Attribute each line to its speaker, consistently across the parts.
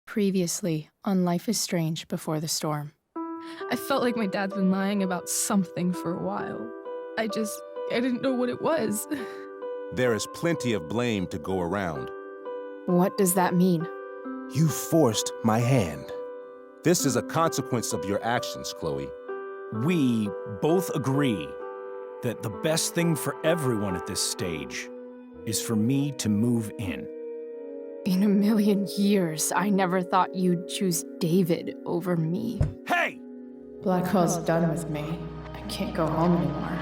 Speaker 1: Previously on Life is Strange Before the Storm. I felt like my dad's been lying about something for a while. I didn't know what it was.
Speaker 2: There is plenty of blame to go around.
Speaker 1: What does that mean?
Speaker 2: You forced my hand. This is a consequence of your actions, Chloe.
Speaker 3: We both agree that the best thing for everyone at this stage is for me to move in.
Speaker 1: In a million years, I never thought you'd choose David over me.
Speaker 3: Hey!
Speaker 1: Blackwell's done with me. I can't go home anymore.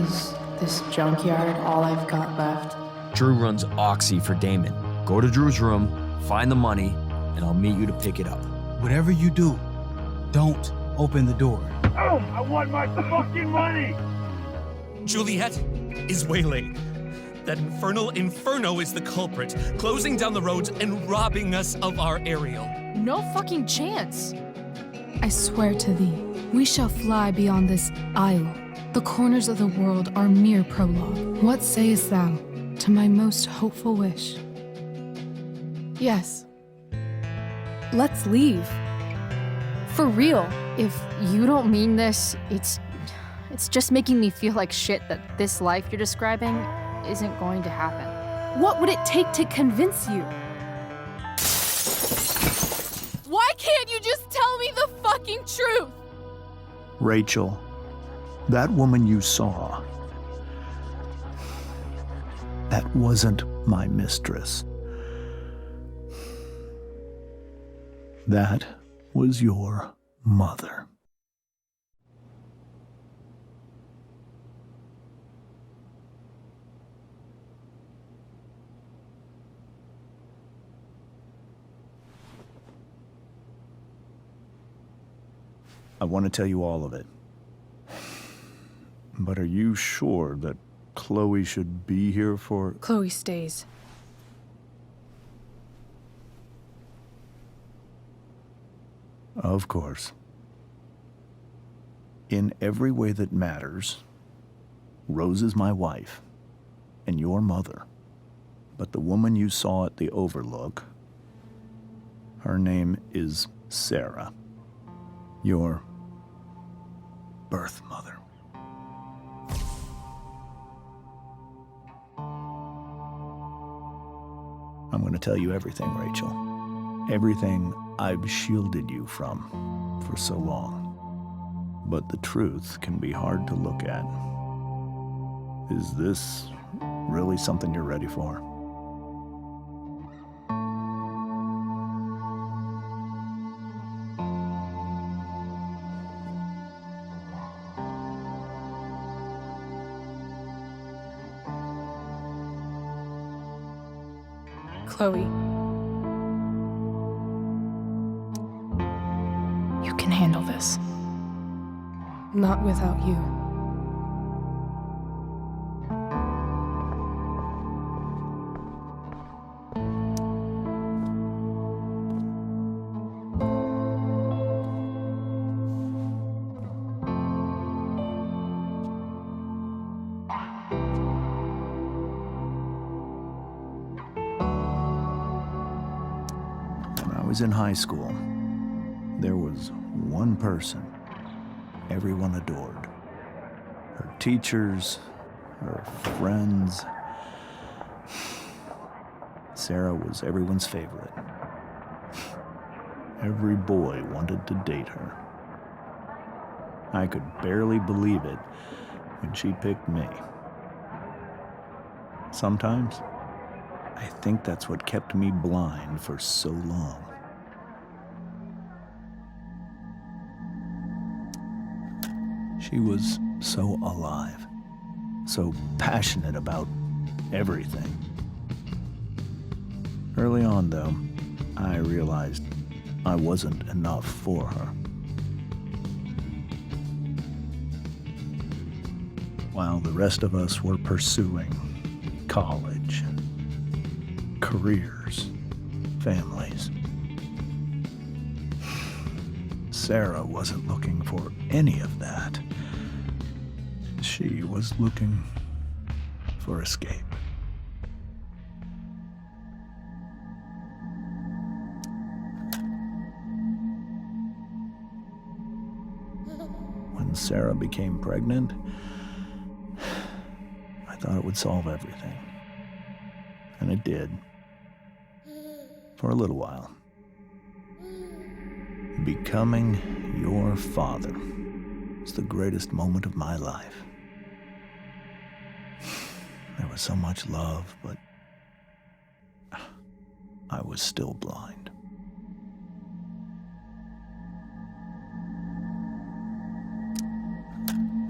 Speaker 1: Is this junkyard all I've got left?
Speaker 4: Drew runs Oxy for Damon. Go to Drew's room, find the money, and I'll meet you to pick it up.
Speaker 5: Whatever you do, don't open the door.
Speaker 6: Oh, I want my fucking money!
Speaker 7: Juliet is waylaid. That infernal Inferno is the culprit, closing down the roads and robbing us of our aerial.
Speaker 1: No fucking chance.
Speaker 8: I swear to thee, we shall fly beyond this isle. The corners of the world are mere prologue. What sayest thou to my most hopeful wish?
Speaker 1: Yes. Let's leave. For real. If you don't mean this, it's just making me feel like shit that this life you're describing isn't going to happen. What would it take to convince you? Why can't you just tell me the fucking truth?
Speaker 9: Rachel, that woman you saw, that wasn't my mistress. That was your mother. I want to tell you all of it. But are you sure that Chloe should be here for...
Speaker 1: Chloe stays.
Speaker 9: Of course. In every way that matters, Rose is my wife and your mother. But the woman you saw at the Overlook, her name is Sarah. Your birth mother. I'm going to tell you everything, Rachel. Everything I've shielded you from for so long. But the truth can be hard to look at. Is this really something you're ready for?
Speaker 1: Chloe. You can handle this. Not without you.
Speaker 9: When I was in high school, there was one person everyone adored. Her teachers, her friends. Sarah was everyone's favorite. Every boy wanted to date her. I could barely believe it when she picked me. Sometimes, I think that's what kept me blind for so long. She was so alive, so passionate about everything. Early on, though, I realized I wasn't enough for her. While the rest of us were pursuing college, careers, families, Sarah wasn't looking for any of that. She was looking for escape. when Sarah became pregnant, I thought it would solve everything. And it did. For a little while. Becoming your father was the greatest moment of my life. There was so much love, but I was still blind.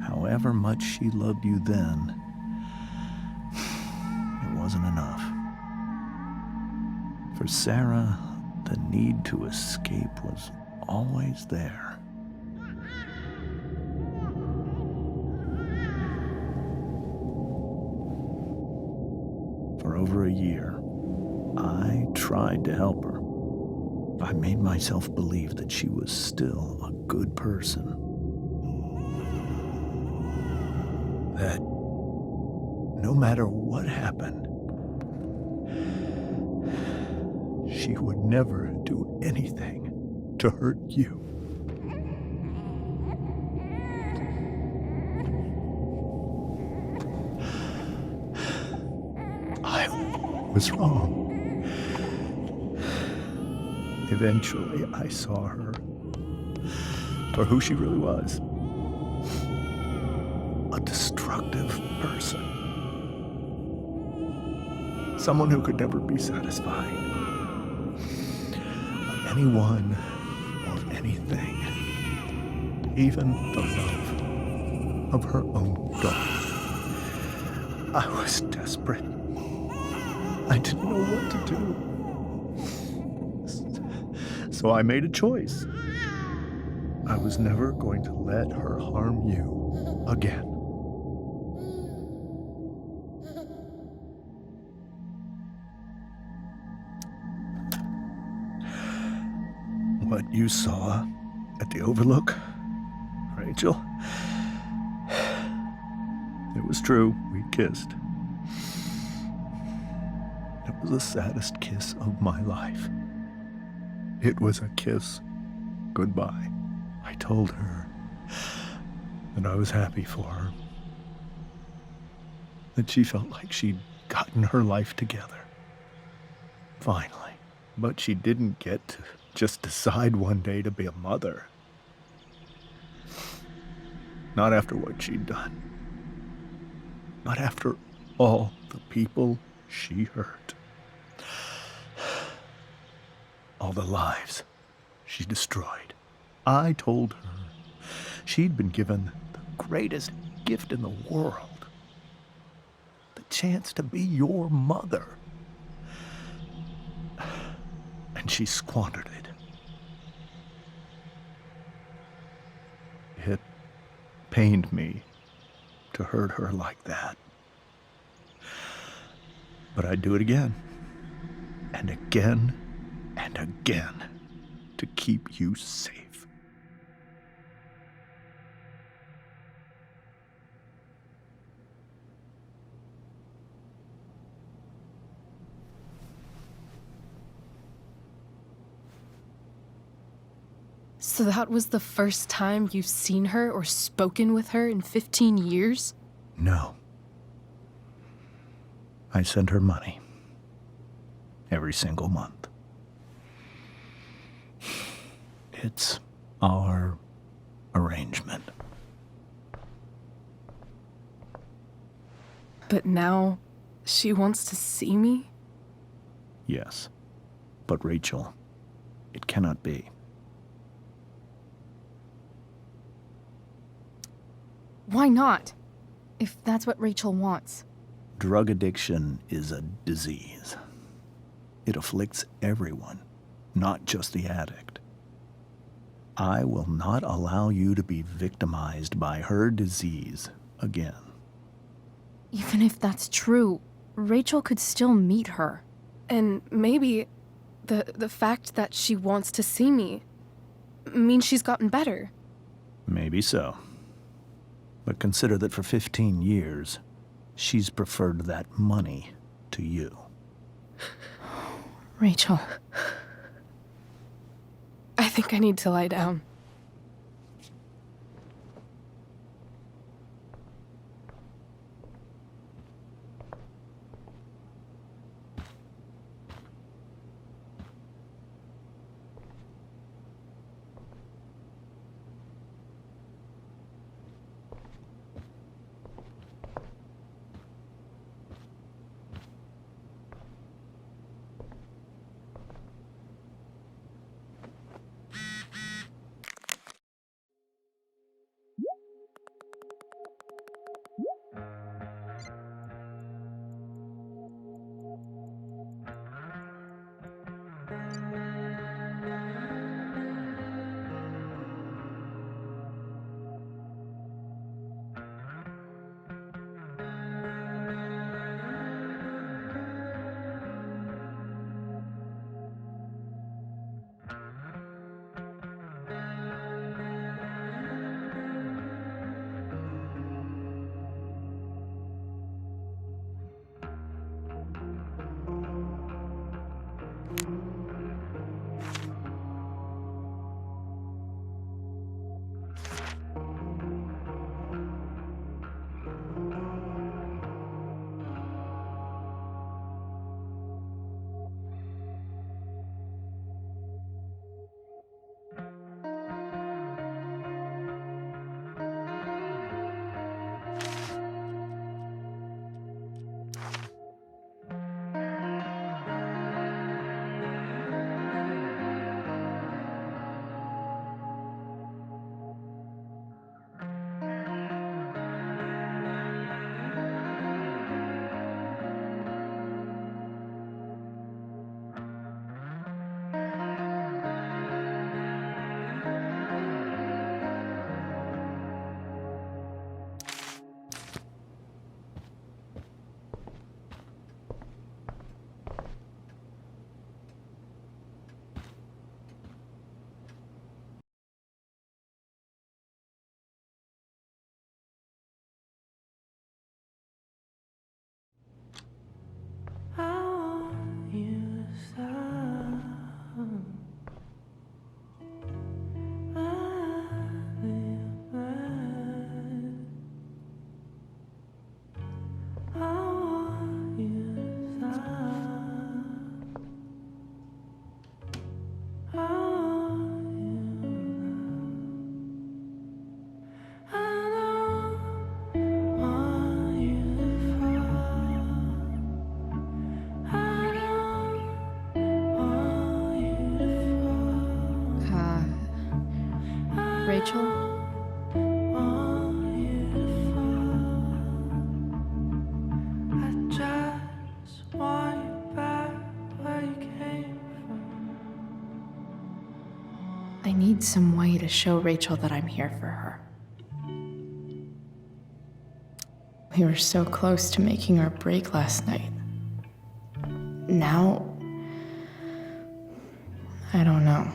Speaker 9: However much she loved you then, it wasn't enough. For Sarah, the need to escape was always there. For over a year, I tried to help her. I made myself believe that she was still a good person. That no matter what happened, she would never do anything to hurt you. I was wrong. Eventually, I saw her for who she really was. A destructive person. Someone who could never be satisfied. By anyone or anything. Even the love of her own daughter. I was desperate. I didn't know what to do. So I made a choice. I was never going to let her harm you again. What you saw at the Overlook, Rachel, it was true. We kissed. It was the saddest kiss of my life. It was a kiss goodbye. I told her that I was happy for her. That she felt like she'd gotten her life together. Finally. But she didn't get to just decide one day to be a mother. Not after what she'd done. Not after all the people she hurt. All the lives she destroyed. I told her she'd been given the greatest gift in the world. The chance to be your mother. And she squandered it. It pained me to hurt her like that. But I'd do it again. And again. And again, to keep you safe.
Speaker 8: So that was the first time you've seen her or spoken with her in 15 years?
Speaker 9: No. I sent her money. Every single month. It's our arrangement.
Speaker 8: But now she wants to see me?
Speaker 9: Yes. But Rachel, it cannot be.
Speaker 1: Why not? If that's what Rachel wants.
Speaker 9: Drug addiction is a disease. It afflicts everyone, not just the addict. I will not allow you to be victimized by her disease again.
Speaker 1: Even if that's true, Rachel could still meet her.
Speaker 8: And maybe the fact that she wants to see me means she's gotten better.
Speaker 9: Maybe so. But consider that for 15 years, she's preferred that money to you.
Speaker 1: Rachel.
Speaker 8: I think I need to lie down.
Speaker 1: Rachel? I need some way to show Rachel that I'm here for her. We were so close to making our break last night. Now, I don't know.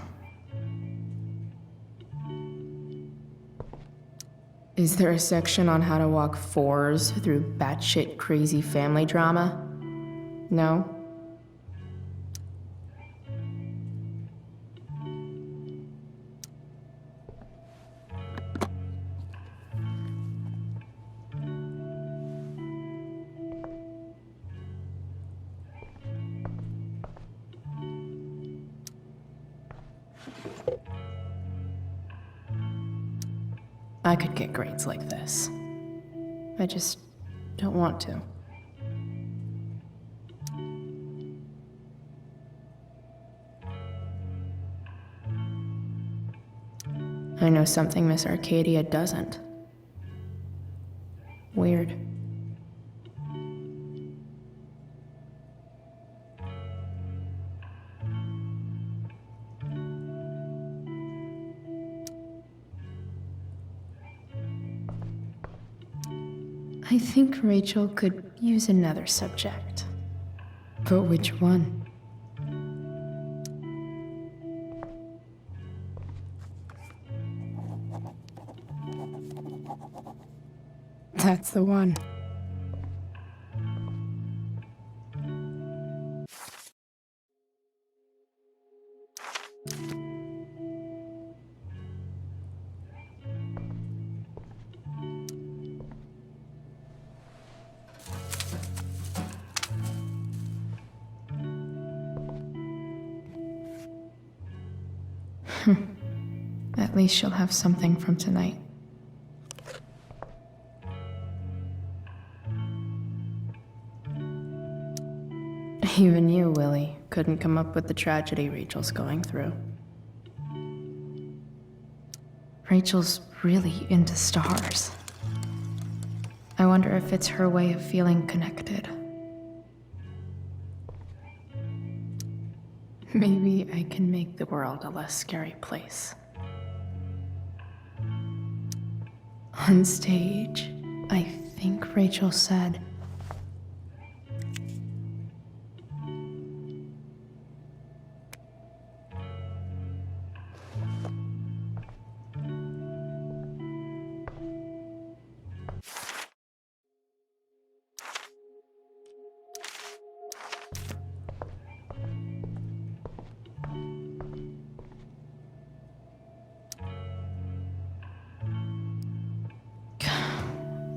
Speaker 1: Is there a section on how to walk fours through batshit crazy family drama? No? I could get grades like this. I just don't want to. I know something Miss Arcadia doesn't. Weird. I think Rachel could use another subject. But which one? That's the one. At least she'll have something from tonight. Even you, Willie, couldn't come up with the tragedy Rachel's going through. Rachel's really into stars. I wonder if it's her way of feeling connected. Maybe I can make the world a less scary place. On stage, I think Rachel said,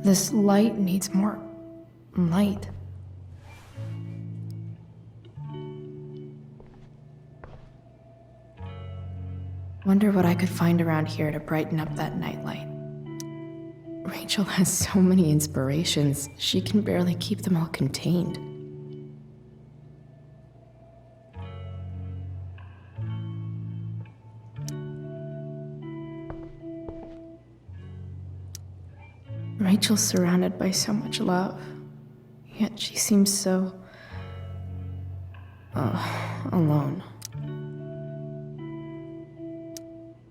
Speaker 1: this light needs more light. Wonder what I could find around here to brighten up that nightlight. Rachel has so many inspirations, she can barely keep them all contained. Rachel's surrounded by so much love, yet she seems so alone.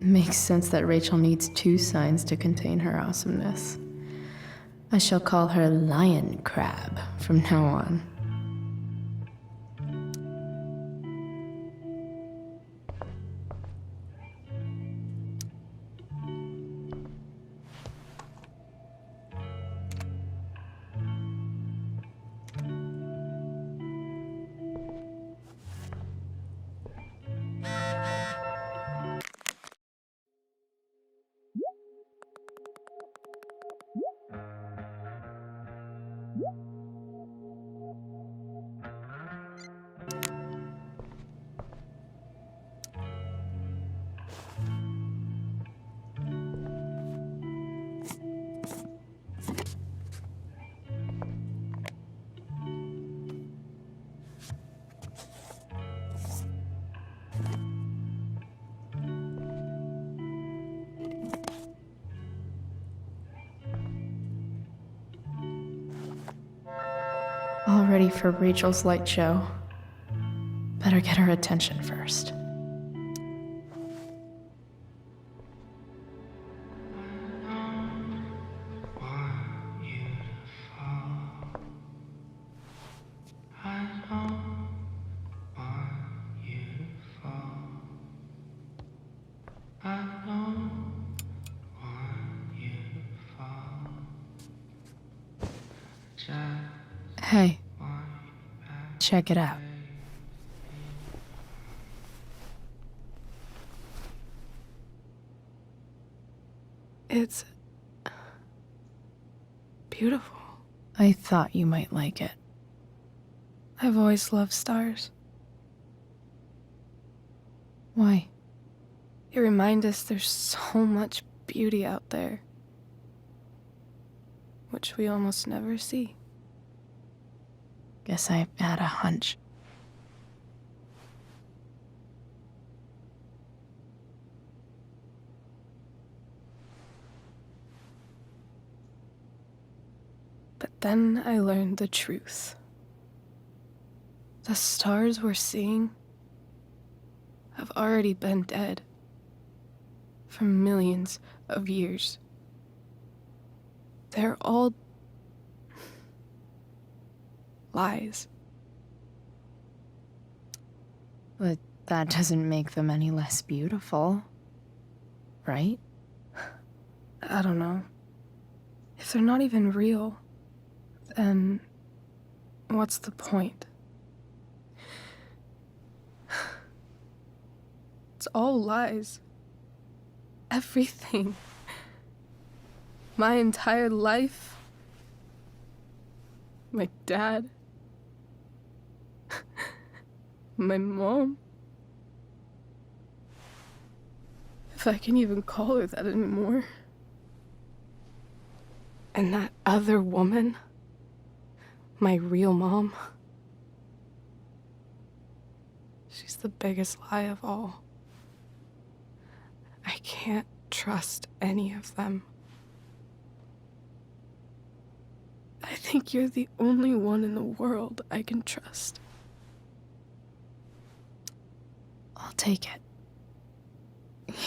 Speaker 1: Makes sense that Rachel needs two signs to contain her awesomeness. I shall call her Lion Crab from now on. All ready for Rachel's light show. Better get her attention first. Hey, check it out.
Speaker 8: It's beautiful.
Speaker 1: I thought you might like it.
Speaker 8: I've always loved stars.
Speaker 1: Why?
Speaker 8: They remind us there's so much beauty out there, which we almost never see.
Speaker 1: Guess I had a hunch.
Speaker 8: But then I learned the truth. The stars we're seeing have already been dead for millions of years. They're all lies.
Speaker 1: But that doesn't make them any less beautiful, right?
Speaker 8: I don't know. If they're not even real, then what's the point? It's all lies. Everything. My entire life. My dad. My mom. If I can even call her that anymore. And that other woman. My real mom. She's the biggest lie of all. I can't trust any of them. I think you're the only one in the world I can trust.
Speaker 1: I'll take it.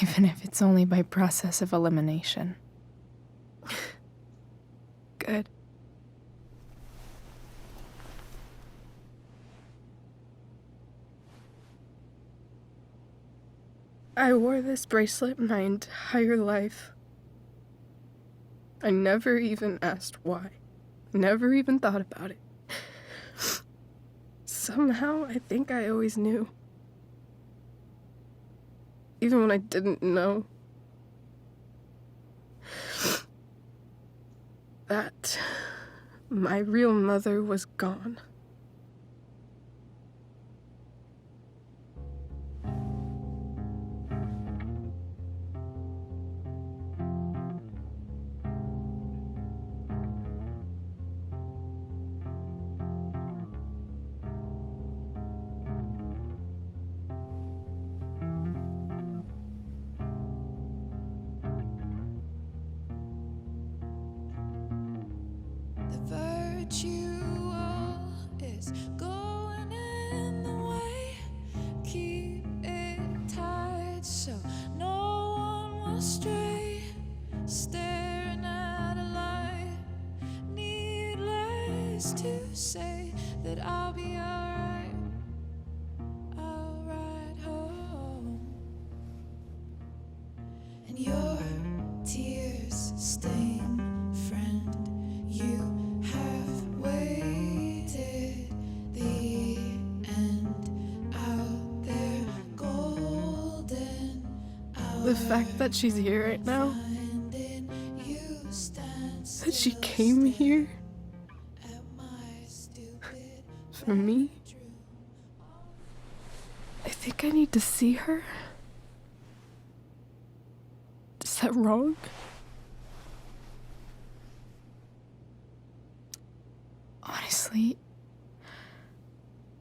Speaker 1: Even if it's only by process of elimination.
Speaker 8: Good. I wore this bracelet my entire life. I never even asked why. Never even thought about it. Somehow, I think I always knew. Even when I didn't know. That my real mother was gone.
Speaker 10: Is going in the way. Keep it tight so no one will stray. Staring at a light. Needless to say that I'll be alright. I'll ride home. And your tears stain, friend. You have waited the end out there, golden hour.
Speaker 8: The fact that she's here right now, that she came here for me, I think I need to see her. Is that wrong?
Speaker 1: Honestly,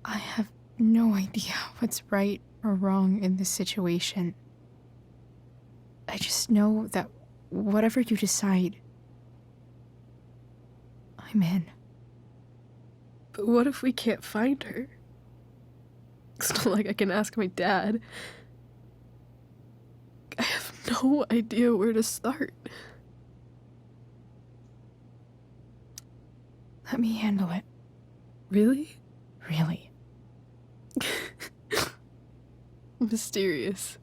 Speaker 1: I have no idea what's right or wrong in this situation. I just know that whatever you decide, I'm in.
Speaker 11: But what if we can't find her? It's not like I can ask my dad. I have no idea where to start.
Speaker 1: Let me handle it.
Speaker 11: Really?
Speaker 1: Really.
Speaker 11: Mysterious.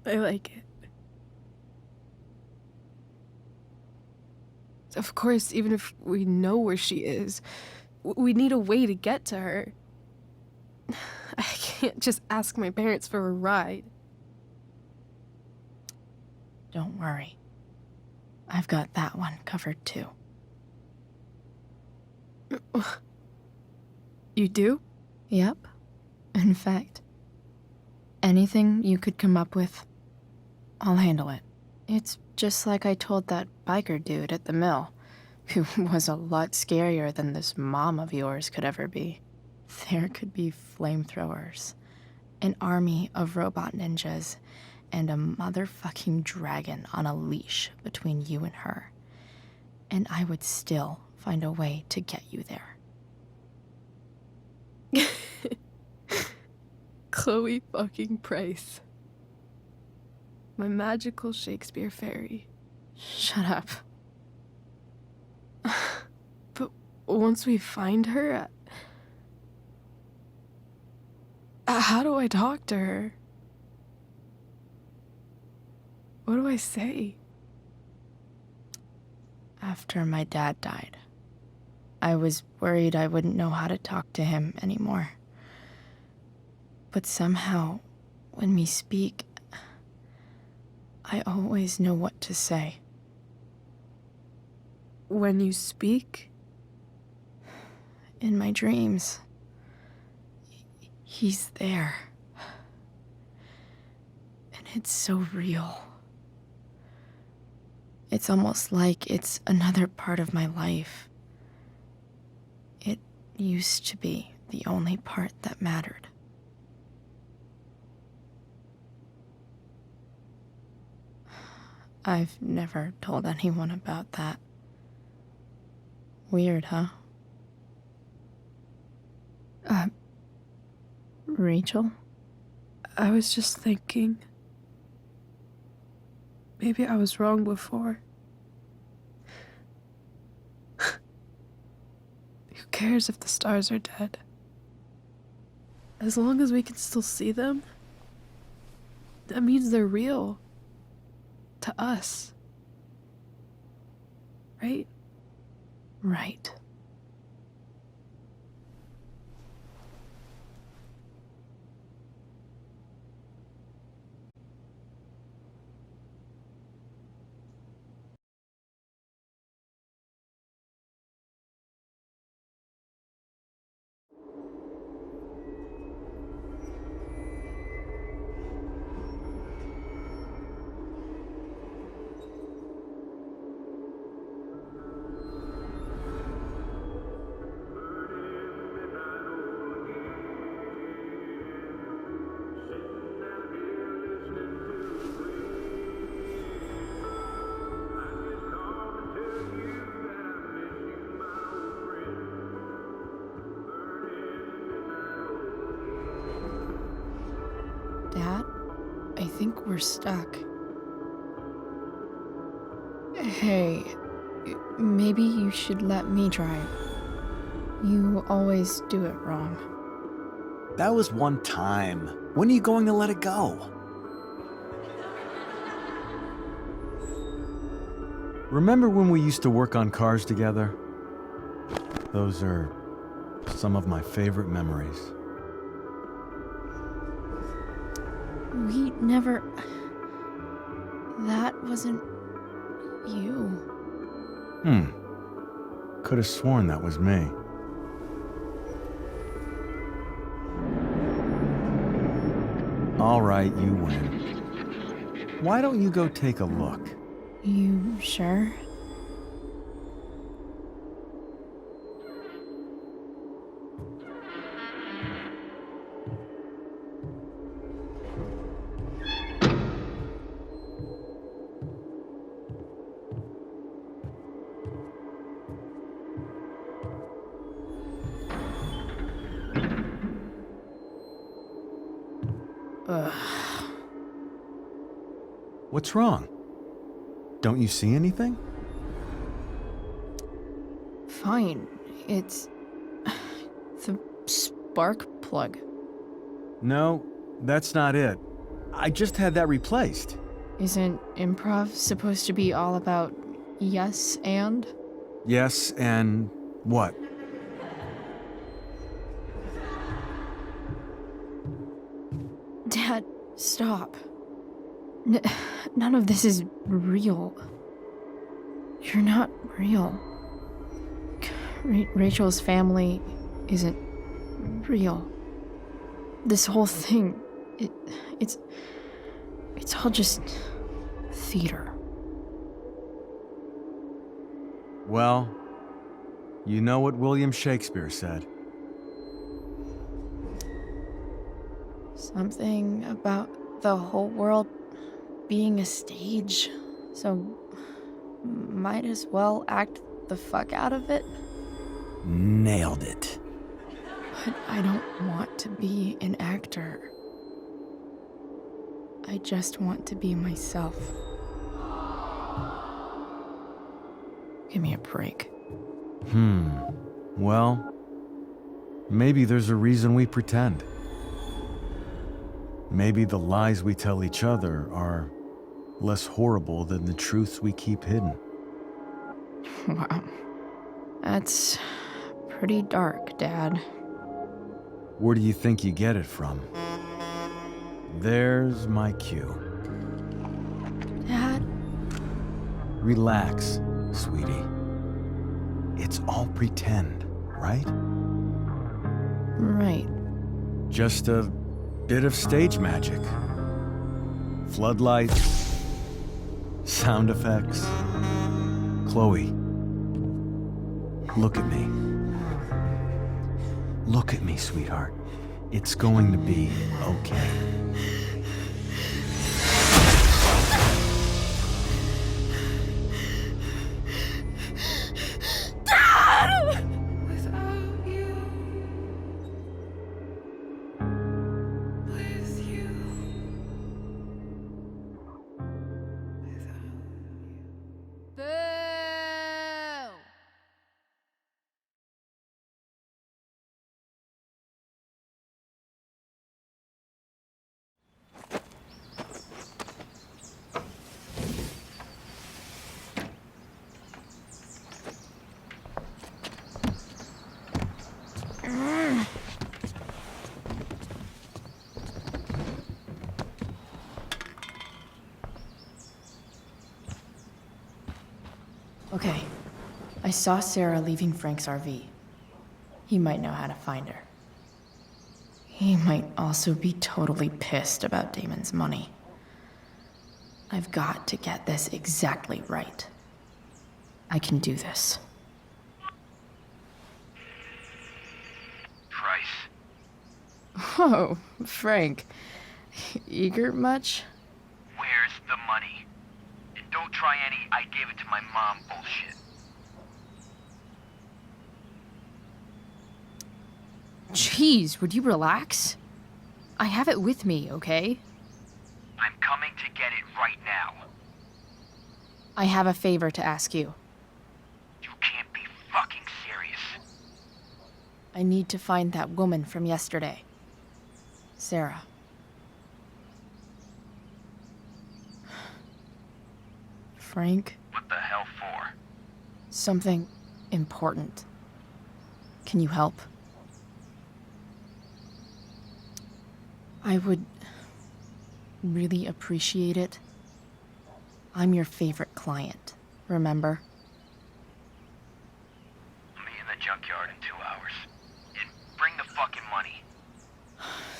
Speaker 11: I like it. Of course, even if we know where she is, we need a way to get to her. I can't just ask my parents for a ride.
Speaker 1: Don't worry. I've got that one covered too.
Speaker 11: You do?
Speaker 1: Yep. In fact, anything you could come up with, I'll handle it. It's just like I told that biker dude at the mill, who was a lot scarier than this mom of yours could ever be. There could be flamethrowers, an army of robot ninjas, and a motherfucking dragon on a leash between you and her. And I would still find a way to get you there.
Speaker 11: Chloe fucking Price. My magical Shakespeare fairy.
Speaker 1: Shut up.
Speaker 11: But once we find her, how do I talk to her? What do I say?
Speaker 1: After my dad died, I was worried I wouldn't know how to talk to him anymore. But somehow, when we speak, I always know what to say.
Speaker 11: When you speak?
Speaker 1: In my dreams. He's there. And it's so real. It's almost like it's another part of my life. It used to be the only part that mattered. I've never told anyone about that. Weird, huh? Rachel?
Speaker 11: I was just thinking. Maybe I was wrong before. Who cares if the stars are dead? As long as we can still see them, that means they're real. To us. Right?
Speaker 1: Right. Dad, I think we're stuck. Hey, maybe you should let me drive. You always do it wrong.
Speaker 9: That was one time. When are you going to let it go?
Speaker 12: Remember when we used to work on cars together? Those are some of my favorite memories.
Speaker 1: We never... That wasn't... you.
Speaker 12: Could have sworn that was me. All right, you win. Why don't you go take a look?
Speaker 1: You sure?
Speaker 12: What's wrong? Don't you see anything?
Speaker 1: Fine. It's the spark plug.
Speaker 12: No, that's not it. I just had that replaced.
Speaker 1: Isn't improv supposed to be all about yes and?
Speaker 12: Yes, and what?
Speaker 1: Dad, stop. None of this is real. You're not real. Rachel's family isn't real. This whole thing, it's all just theater.
Speaker 12: Well, you know what William Shakespeare said.
Speaker 1: Something about the whole world being a stage, so might as well act the fuck out of it.
Speaker 12: Nailed it.
Speaker 1: But I don't want to be an actor. I just want to be myself. Give me a break.
Speaker 12: Well, maybe there's a reason we pretend. Maybe the lies we tell each other are less horrible than the truths we keep hidden.
Speaker 1: Wow. That's pretty dark, Dad.
Speaker 12: Where do you think you get it from? There's my cue.
Speaker 1: Dad?
Speaker 12: Relax, sweetie. It's all pretend, right?
Speaker 1: Right.
Speaker 12: Just a bit of stage magic. Floodlights, sound effects. Chloe, look at me. Look at me, sweetheart. It's going to be okay.
Speaker 10: Without you, with you,
Speaker 1: Boo! Okay, I saw Sarah leaving Frank's RV. He might know how to find her. He might also be totally pissed about Damon's money. I've got to get this exactly right. I can do this.
Speaker 13: Price.
Speaker 1: Oh, Frank. Eager much?
Speaker 13: Where's the money? And don't try any I gave it to my mom bullshit.
Speaker 1: Jeez, would you relax? I have it with me, okay?
Speaker 13: I'm coming to get it right now.
Speaker 1: I have a favor to ask you.
Speaker 13: You can't be fucking serious.
Speaker 1: I need to find that woman from yesterday. Sarah. Frank?
Speaker 13: What the hell for?
Speaker 1: Something important. Can you help? I would really appreciate it. I'm your favorite client, remember?
Speaker 13: I'll meet in the junkyard in 2 hours. And bring the fucking money.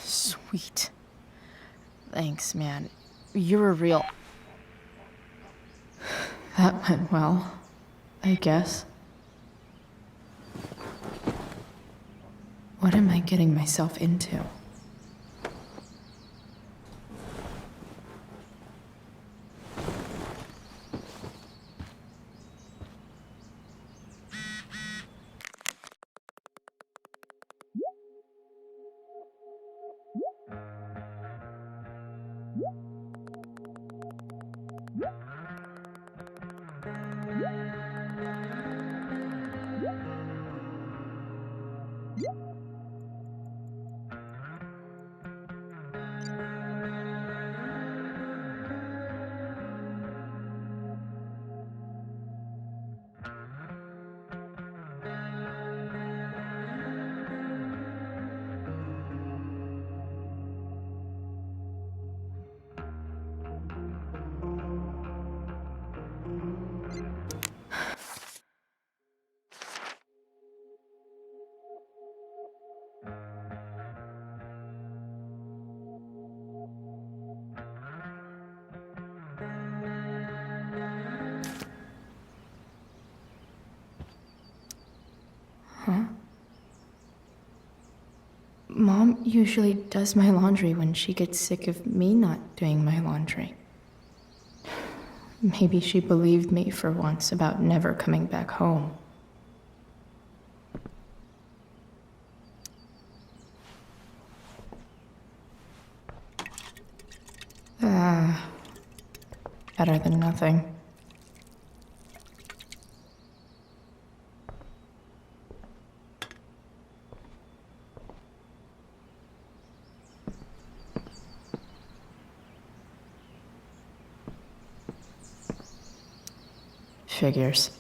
Speaker 1: Sweet. Thanks, man. You're a real... That went well, I guess. What am I getting myself into? Mom usually does my laundry when she gets sick of me not doing my laundry. Maybe she believed me for once about never coming back home. Better than nothing. Figures.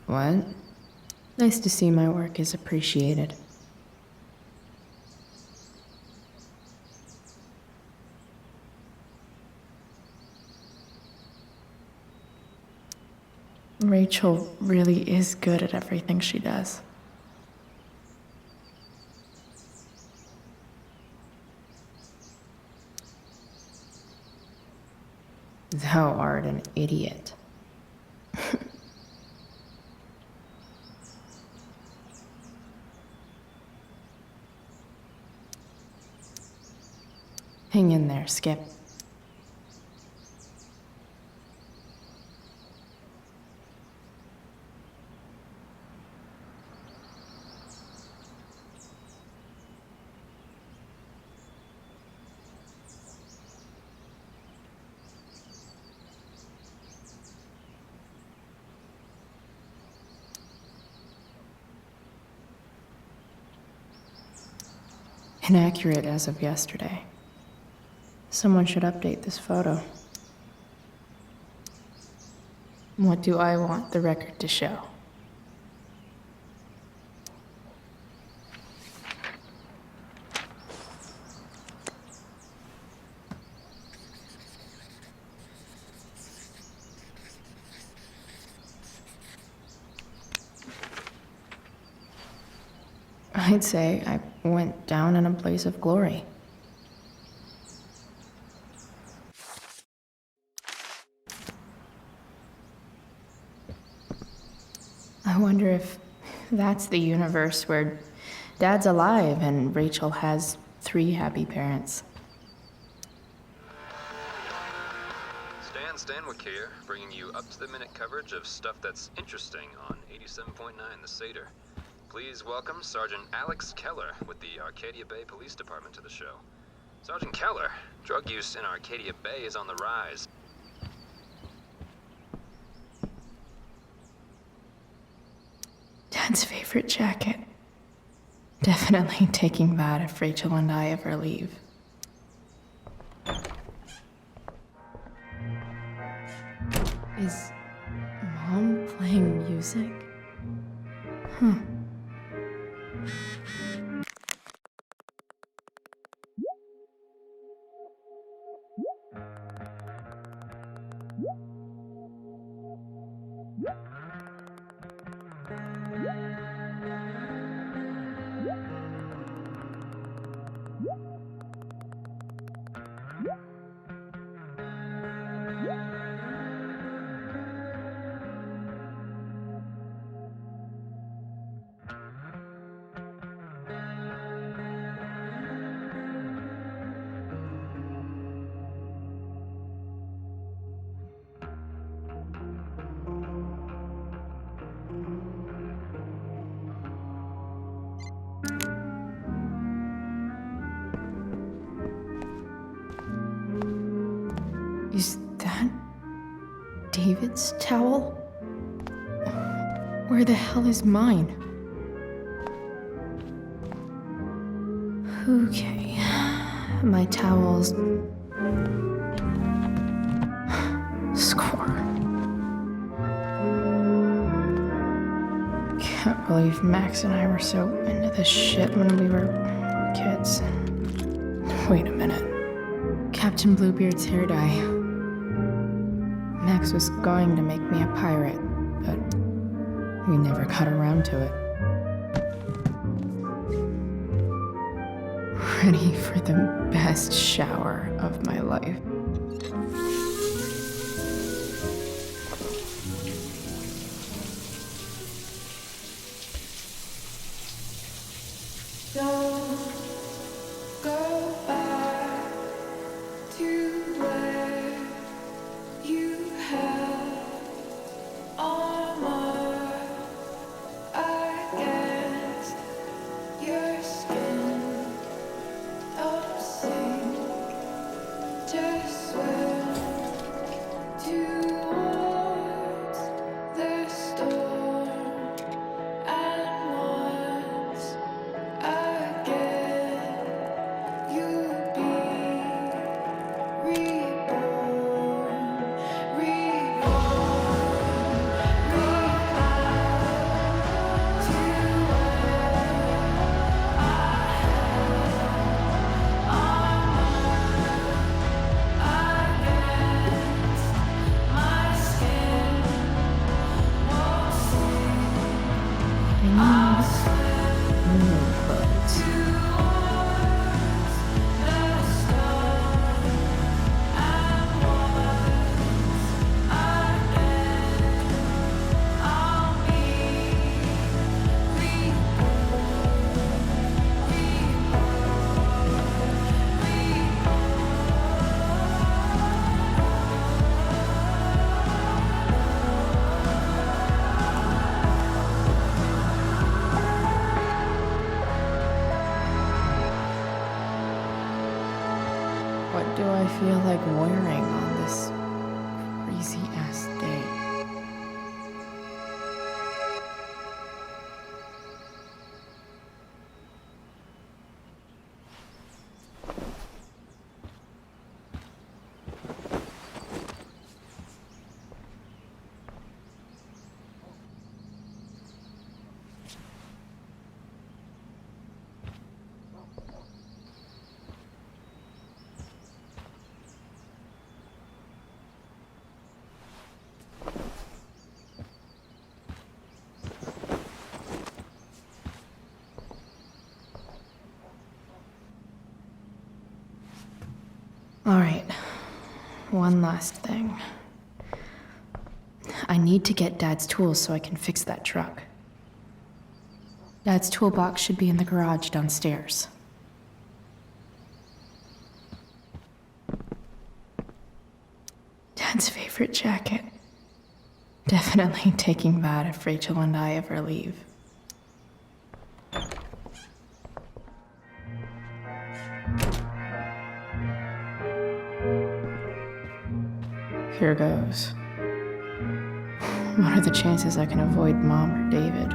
Speaker 1: What? Nice to see my work is appreciated. Rachel really is good at everything she does. Thou art an idiot. Hang in there, Skip. Inaccurate as of yesterday. Someone should update this photo. What do I want the record to show? I'd say I went down in a blaze of glory. I wonder if that's the universe where Dad's alive and Rachel has 3 happy parents.
Speaker 14: Stanwyck here, bringing you up-to-the-minute coverage of stuff that's interesting on 87.9 The Satyr. Please welcome Sergeant Alex Keller with the Arcadia Bay Police Department to the show. Sergeant Keller, drug use in Arcadia Bay is on the rise.
Speaker 1: Dad's favorite jacket. Definitely taking that if Rachel and I ever leave. Is Mom playing music? Huh. Is that David's towel? Where the hell is mine? Okay, my towels. Score. Can't believe Max and I were so into this shit when we were kids. Wait a minute. Captain Bluebeard's hair dye. Max was going to make me a pirate, but we never got around to it. Ready for the best shower of my life. What do I feel like wearing on this crazy ass day? All right, one last thing. I need to get Dad's tools so I can fix that truck. Dad's toolbox should be in the garage downstairs. Dad's favorite jacket. Definitely taking that if Rachel and I ever leave. Here goes. What are the chances I can avoid Mom or David?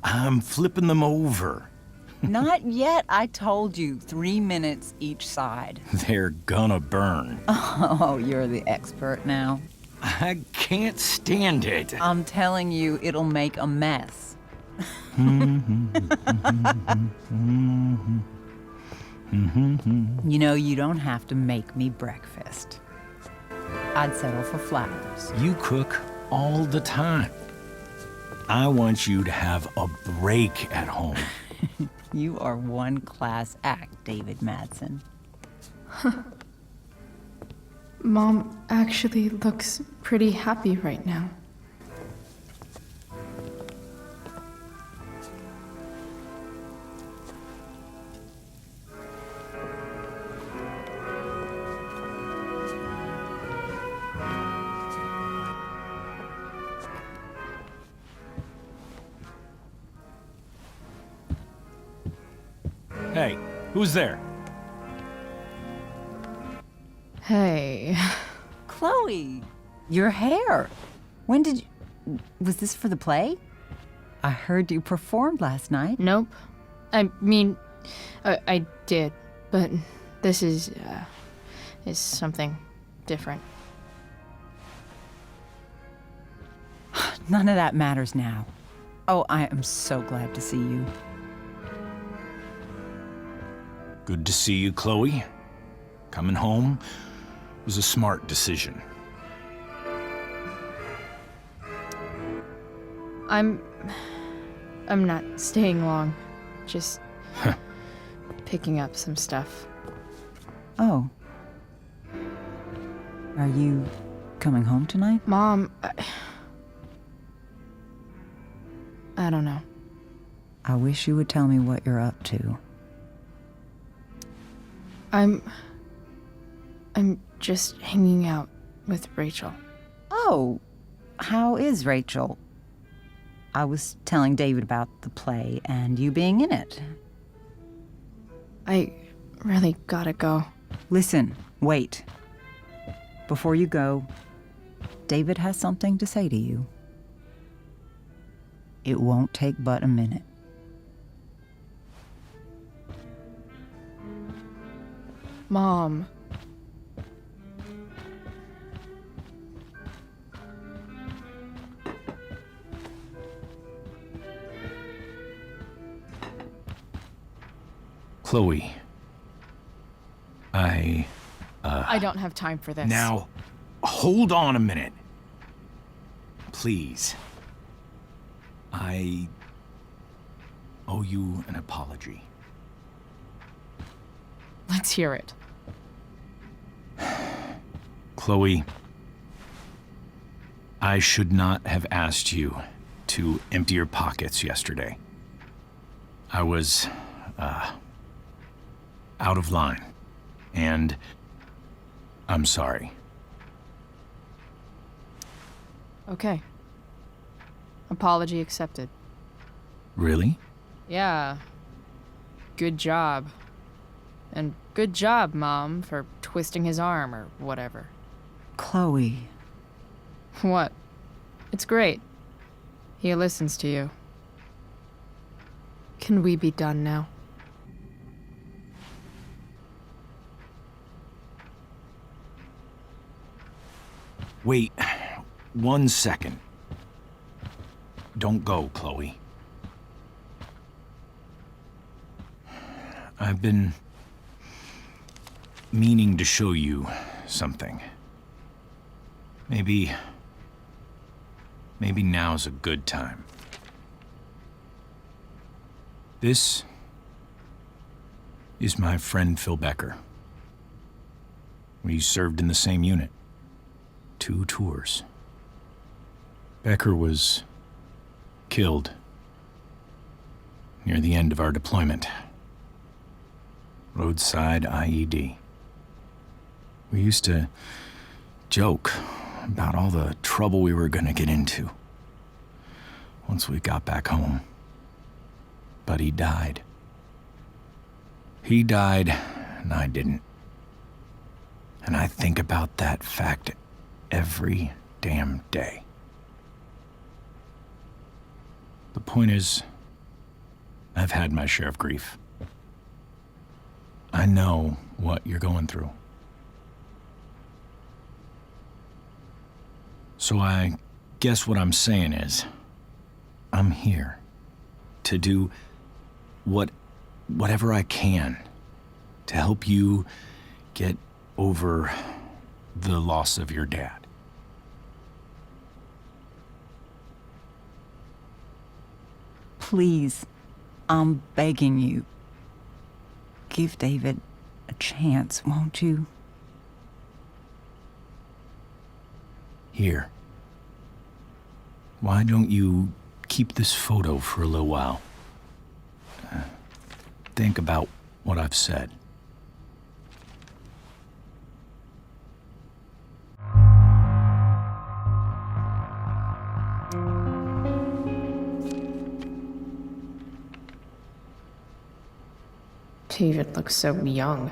Speaker 3: I'm flipping them over.
Speaker 15: Not yet. I told you, 3 minutes each side.
Speaker 3: They're gonna burn.
Speaker 15: Oh, you're the expert now.
Speaker 3: I can't stand it.
Speaker 15: I'm telling you, it'll make a mess. You know, you don't have to make me breakfast. I'd settle for flowers.
Speaker 3: You cook all the time. I want you to have a break at home.
Speaker 15: You are one class act, David Madsen.
Speaker 1: Mom actually looks pretty happy right now.
Speaker 3: Hey, who's there?
Speaker 1: Hey.
Speaker 15: Chloe, your hair. When did you... Was this for the play? I heard you performed last night.
Speaker 1: Nope. I mean, I did, but this is something different.
Speaker 15: None of that matters now. Oh, I am so glad to see you.
Speaker 3: Good to see you, Chloe. Coming home was a smart decision.
Speaker 1: I'm not staying long. Just picking up some stuff.
Speaker 15: Oh. Are you coming home tonight?
Speaker 1: Mom, I don't know.
Speaker 15: I wish you would tell me what you're up to.
Speaker 1: I'm just hanging out with Rachel.
Speaker 15: Oh, how is Rachel? I was telling David about the play and you being in it.
Speaker 1: I really gotta go.
Speaker 15: Listen, wait. Before you go, David has something to say to you. It won't take but a minute.
Speaker 1: Mom.
Speaker 3: Chloe, I
Speaker 1: don't have time for this.
Speaker 3: Now, hold on a minute. Please. I owe you an apology.
Speaker 1: Let's hear it.
Speaker 3: Chloe, I should not have asked you to empty your pockets yesterday. I was, out of line, and I'm sorry.
Speaker 1: Okay. Apology accepted.
Speaker 3: Really?
Speaker 1: Yeah. Good job. And good job, Mom, for twisting his arm or whatever.
Speaker 15: Chloe.
Speaker 1: What? It's great. He listens to you. Can we be done now?
Speaker 3: Wait 1 second. Don't go, Chloe. I've been meaning to show you something. Maybe now's a good time. This is my friend Phil Becker. We served in the same unit. 2 tours. Becker was killed near the end of our deployment. Roadside IED. We used to joke about all the trouble we were gonna get into once we got back home. But he died. He died, and I didn't. And I think about that fact every damn day. The point is, I've had my share of grief. I know what you're going through. So I guess what I'm saying is, I'm here to do whatever I can to help you get over the loss of your dad.
Speaker 15: Please, I'm begging you. Give David a chance, won't you?
Speaker 3: Here. Why don't you keep this photo for a little while? Think about what I've said.
Speaker 11: David looks so young.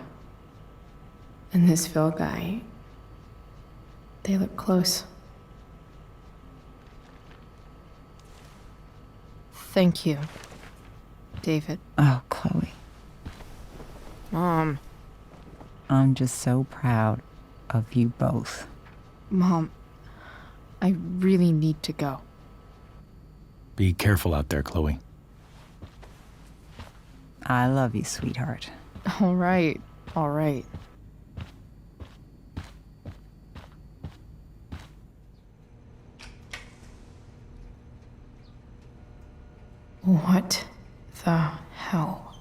Speaker 11: And this Phil guy, they look close.
Speaker 1: Thank you, David.
Speaker 15: Oh, Chloe.
Speaker 1: Mom.
Speaker 15: I'm just so proud of you both.
Speaker 1: Mom, I really need to go.
Speaker 3: Be careful out there, Chloe.
Speaker 15: I love you, sweetheart.
Speaker 1: All right, all right.
Speaker 11: What the hell?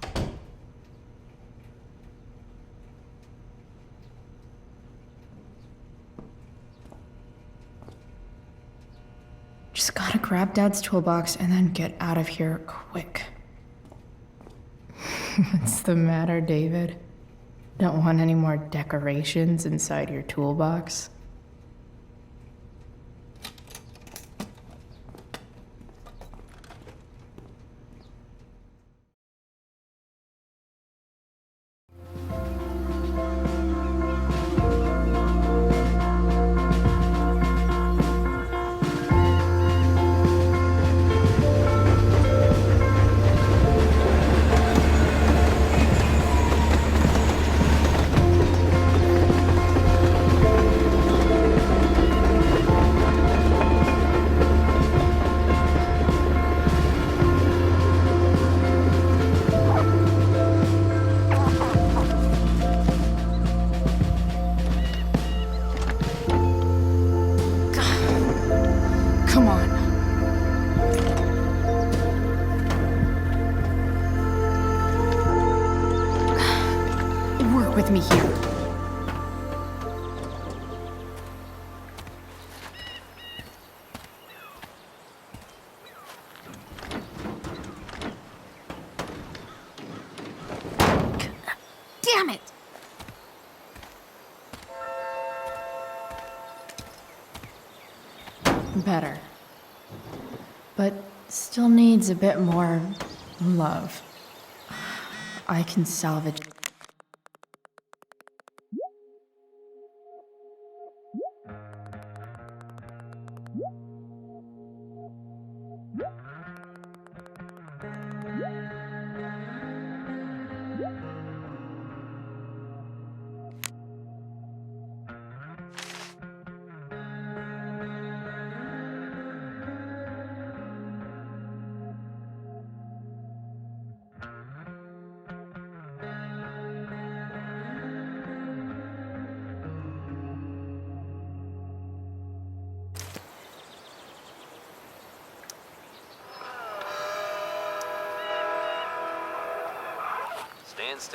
Speaker 11: Just gotta grab Dad's toolbox and then get out of here quick. What's the matter, David? Don't want any more decorations inside your toolbox?
Speaker 1: Better. But still needs a bit more love. I can salvage.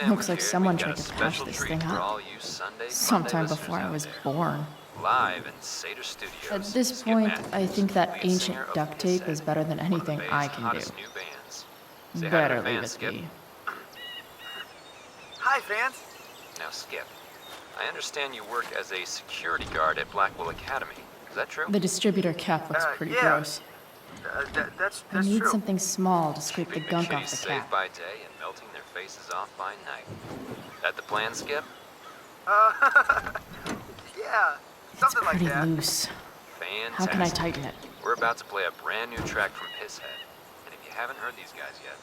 Speaker 1: Looks like someone tried to patch this thing up sometime before I was born.
Speaker 14: Live in Seder Studios.
Speaker 1: At this point, I think that ancient duct tape is better than anything I can do. Better leave it be.
Speaker 13: Hi, fans.
Speaker 14: Now, Skip, I understand you work as a security guard at Blackwell Academy. Is that true?
Speaker 1: The distributor cap looks pretty gross.
Speaker 13: That's
Speaker 1: I need
Speaker 13: true.
Speaker 14: something
Speaker 1: small to scrape the gunk off the
Speaker 14: safe
Speaker 1: cap.
Speaker 14: by day and melting their faces off by night. That the plan, Skip?
Speaker 13: Yeah,
Speaker 1: It's
Speaker 13: something like
Speaker 1: pretty
Speaker 13: that.
Speaker 1: loose.
Speaker 14: Fantastic.
Speaker 1: How can I tighten it?
Speaker 14: We're about to play a brand new track from Pisshead. And if you haven't heard these guys yet,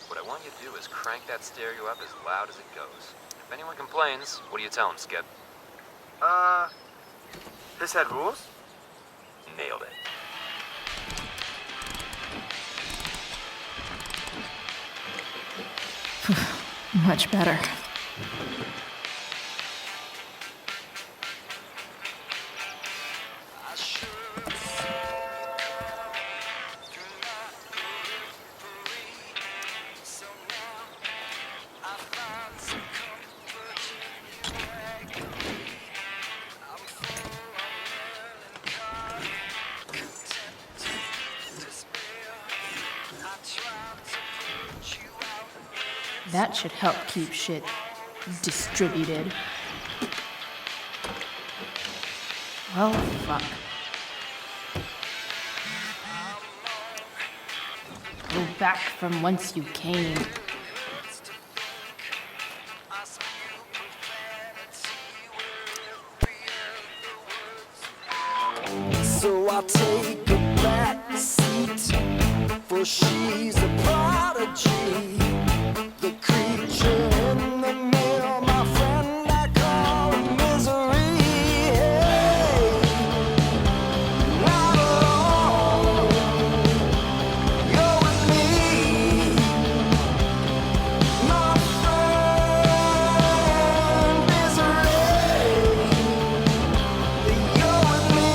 Speaker 14: what I want you to do is crank that stereo up as loud as it goes. If anyone complains, what do you tell them, Skip?
Speaker 13: Pisshead rules?
Speaker 14: Nailed it.
Speaker 1: Much better. That should help keep shit distributed. Well, fuck. Go back from whence you came.
Speaker 16: So I'll take a back seat, for she's a prodigy. The creature in the mirror, my friend, I call misery. Hey, not alone, you're with me, my friend, misery. You're with me,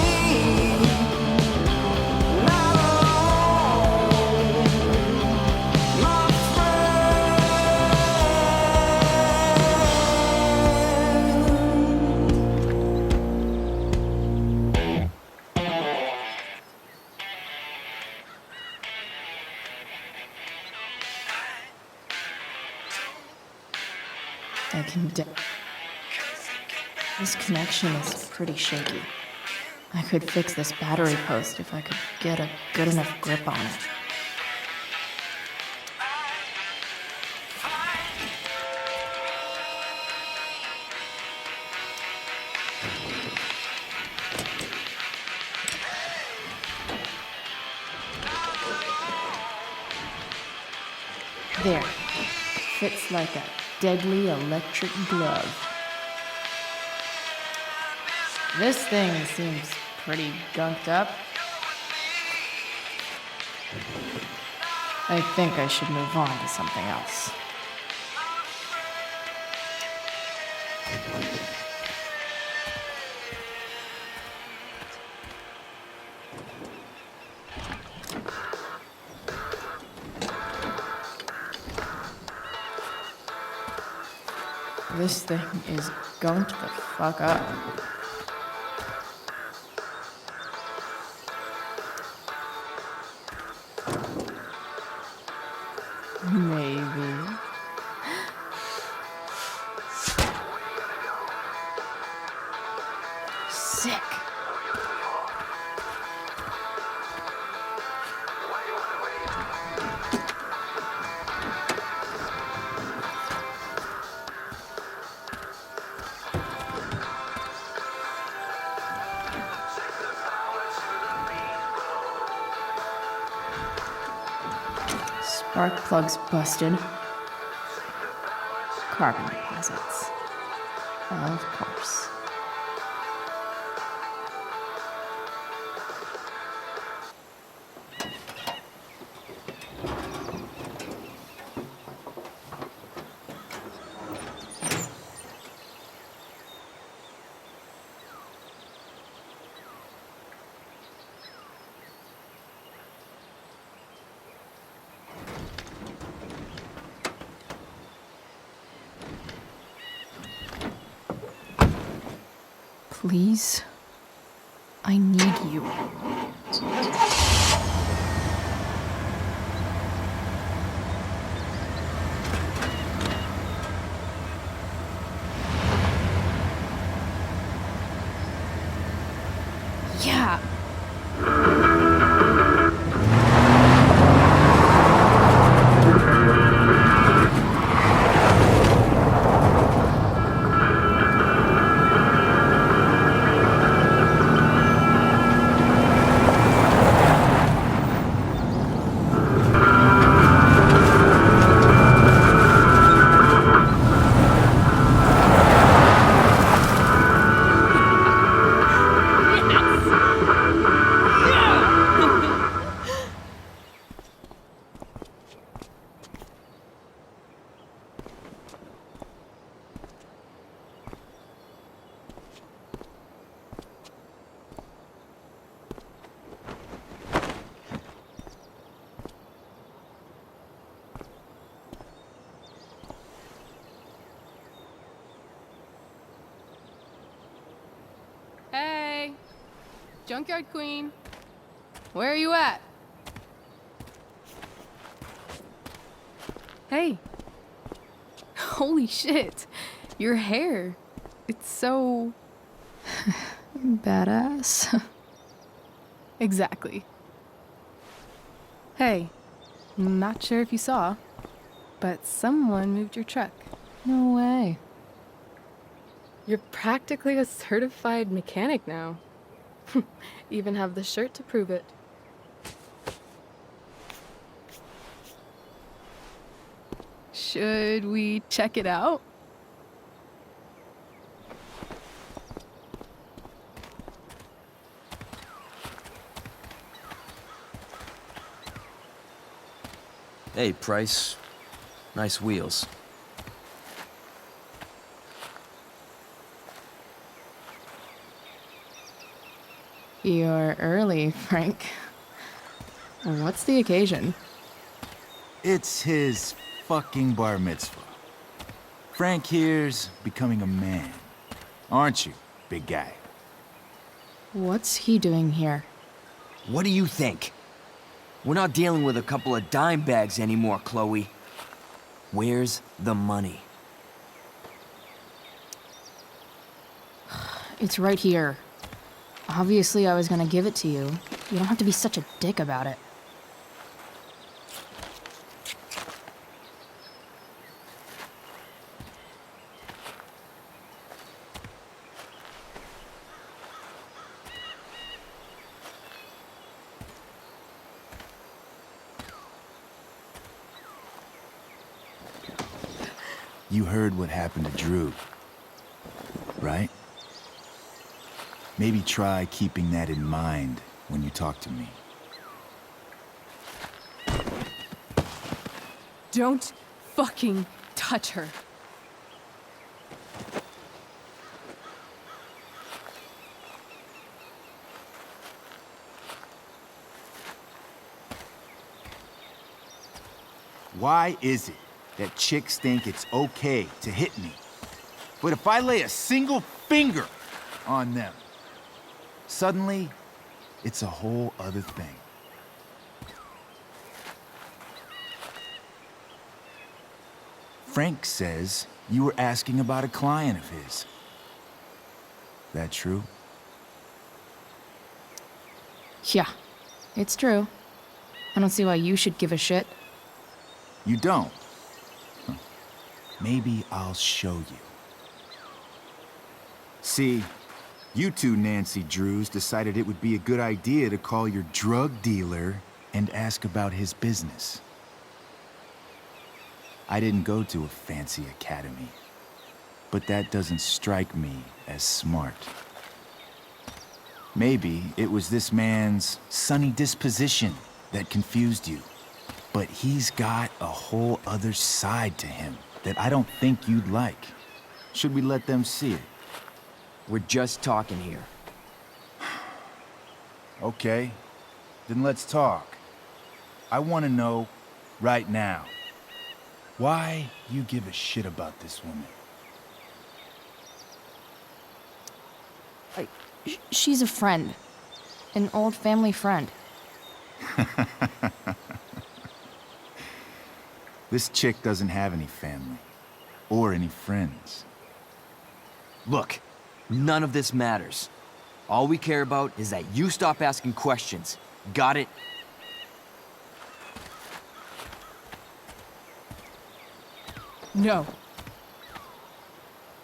Speaker 16: not alone, my
Speaker 1: I can This connection is pretty shaky. I could fix this battery post if I could get a good enough grip on it. There. Fits like a deadly electric glove. This thing seems pretty gunked up. I think I should move on to something else. This thing is gunked the fuck up. Maybe. Sick. Spark plug's busted. Carbon deposits. Of course. Please, I need you. Yeah.
Speaker 8: Hey, Junkyard Queen, where are you at? Hey, holy shit, your hair, it's so
Speaker 1: Badass.
Speaker 8: Exactly. Hey, not sure if you saw, but someone moved your truck.
Speaker 1: No way.
Speaker 8: You're practically a certified mechanic now. Even have the shirt to prove it. Should we check it out?
Speaker 4: Hey, Price. Nice wheels.
Speaker 1: You're early, Frank. What's the occasion?
Speaker 17: It's his fucking bar mitzvah. Frank here's becoming a man. Aren't you, big guy?
Speaker 1: What's he doing here?
Speaker 4: What do you think? We're not dealing with a couple of dime bags anymore, Chloe. Where's the money?
Speaker 1: It's right here. Obviously, I was gonna give it to you. You don't have to be such a dick about it.
Speaker 17: You heard what happened to Drew, right? Maybe try keeping that in mind when you talk to me.
Speaker 8: Don't fucking touch her.
Speaker 17: Why is it that chicks think it's okay to hit me? But if I lay a single finger on them, suddenly, it's a whole other thing. Frank says you were asking about a client of his. That true?
Speaker 1: Yeah, it's true. I don't see why you should give a shit.
Speaker 17: You don't? Huh. Maybe I'll show you. See, you two Nancy Drews decided it would be a good idea to call your drug dealer and ask about his business. I didn't go to a fancy academy. But that doesn't strike me as smart. Maybe it was this man's sunny disposition that confused you. But he's got a whole other side to him that I don't think you'd like. Should we let them see it?
Speaker 4: We're just talking here.
Speaker 17: Okay, then let's talk. I want to know right now why you give a shit about this woman.
Speaker 1: She's a friend. An old family friend.
Speaker 17: This chick doesn't have any family or any friends.
Speaker 4: Look, none of this matters. All we care about is that you stop asking questions. Got it?
Speaker 8: No.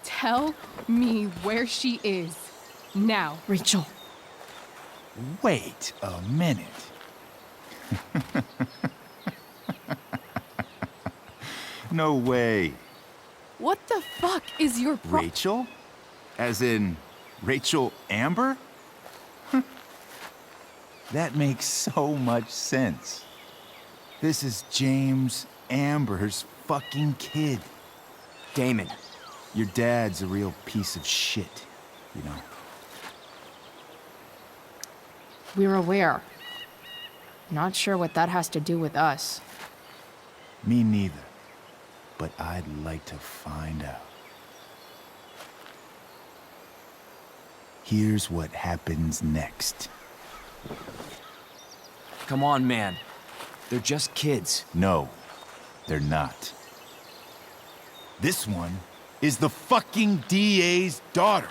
Speaker 8: Tell me where she is. Now.
Speaker 1: Rachel.
Speaker 17: Wait a minute. No way.
Speaker 8: What the fuck is your
Speaker 17: Rachel? As in Rachel Amber? That makes so much sense. This is James Amber's fucking kid.
Speaker 4: Damon.
Speaker 17: Your dad's a real piece of shit, you know?
Speaker 1: We're aware. Not sure what that has to do with us.
Speaker 17: Me neither. But I'd like to find out. Here's what happens next.
Speaker 4: Come on, man. They're just kids.
Speaker 17: No, they're not. This one is the fucking DA's daughter.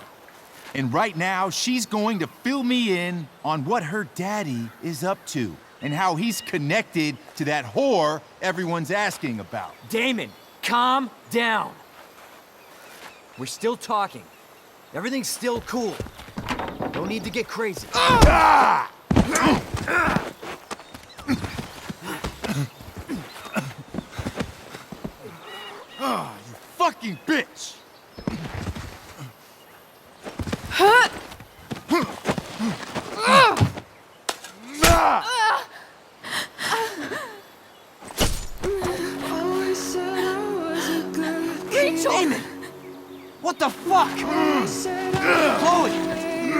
Speaker 17: And right now, she's going to fill me in on what her daddy is up to and how he's connected to that whore everyone's asking about.
Speaker 4: Damon, calm down. We're still talking. Everything's still cool. No need to get crazy.
Speaker 17: Ah! Oh, you fucking bitch!
Speaker 4: Rachel! Damon! What the fuck? Chloe!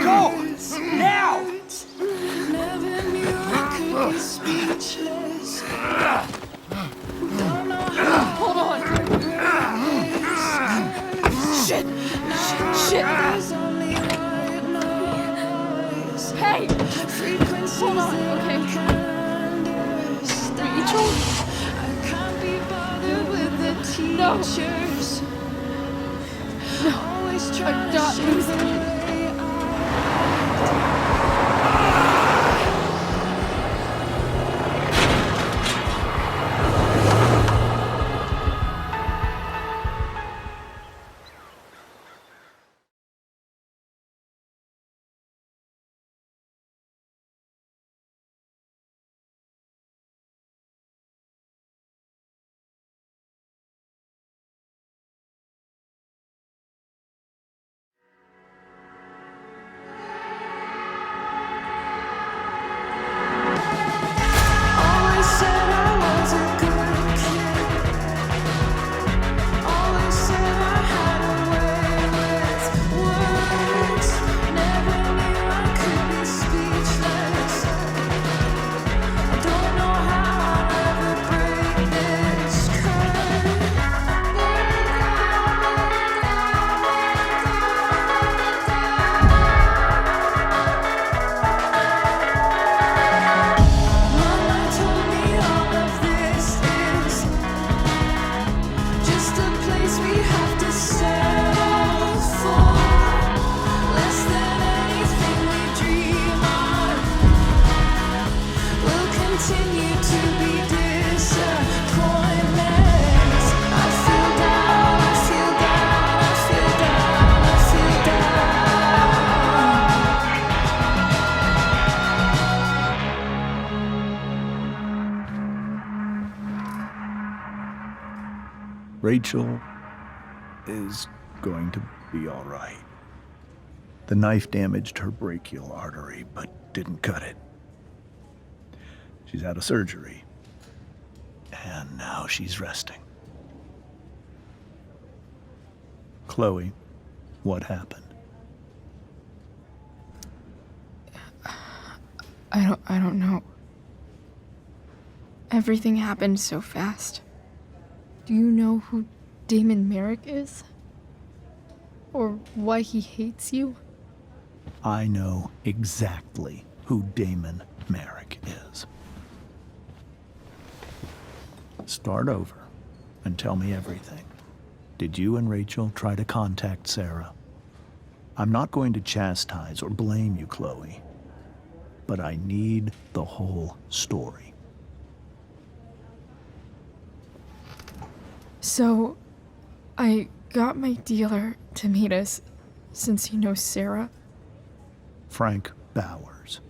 Speaker 4: Go! Now!
Speaker 8: Hold on. Shit! Shit! Hey! Hold on, okay? Rachel? No! No, I'm not losing you.
Speaker 9: Rachel is going to be all right. The knife damaged her brachial artery, but didn't cut it. She's out of surgery, and now she's resting. Chloe, what happened?
Speaker 11: I don't know. Everything happened so fast. Do you know who Damon Merrick is? Or why he hates you?
Speaker 9: I know exactly who Damon Merrick is. Start over and tell me everything. Did you and Rachel try to contact Sarah? I'm not going to chastise or blame you, Chloe, but I need the whole story.
Speaker 11: So, I got my dealer to meet us, since he knows Sarah.
Speaker 9: Frank Bowers.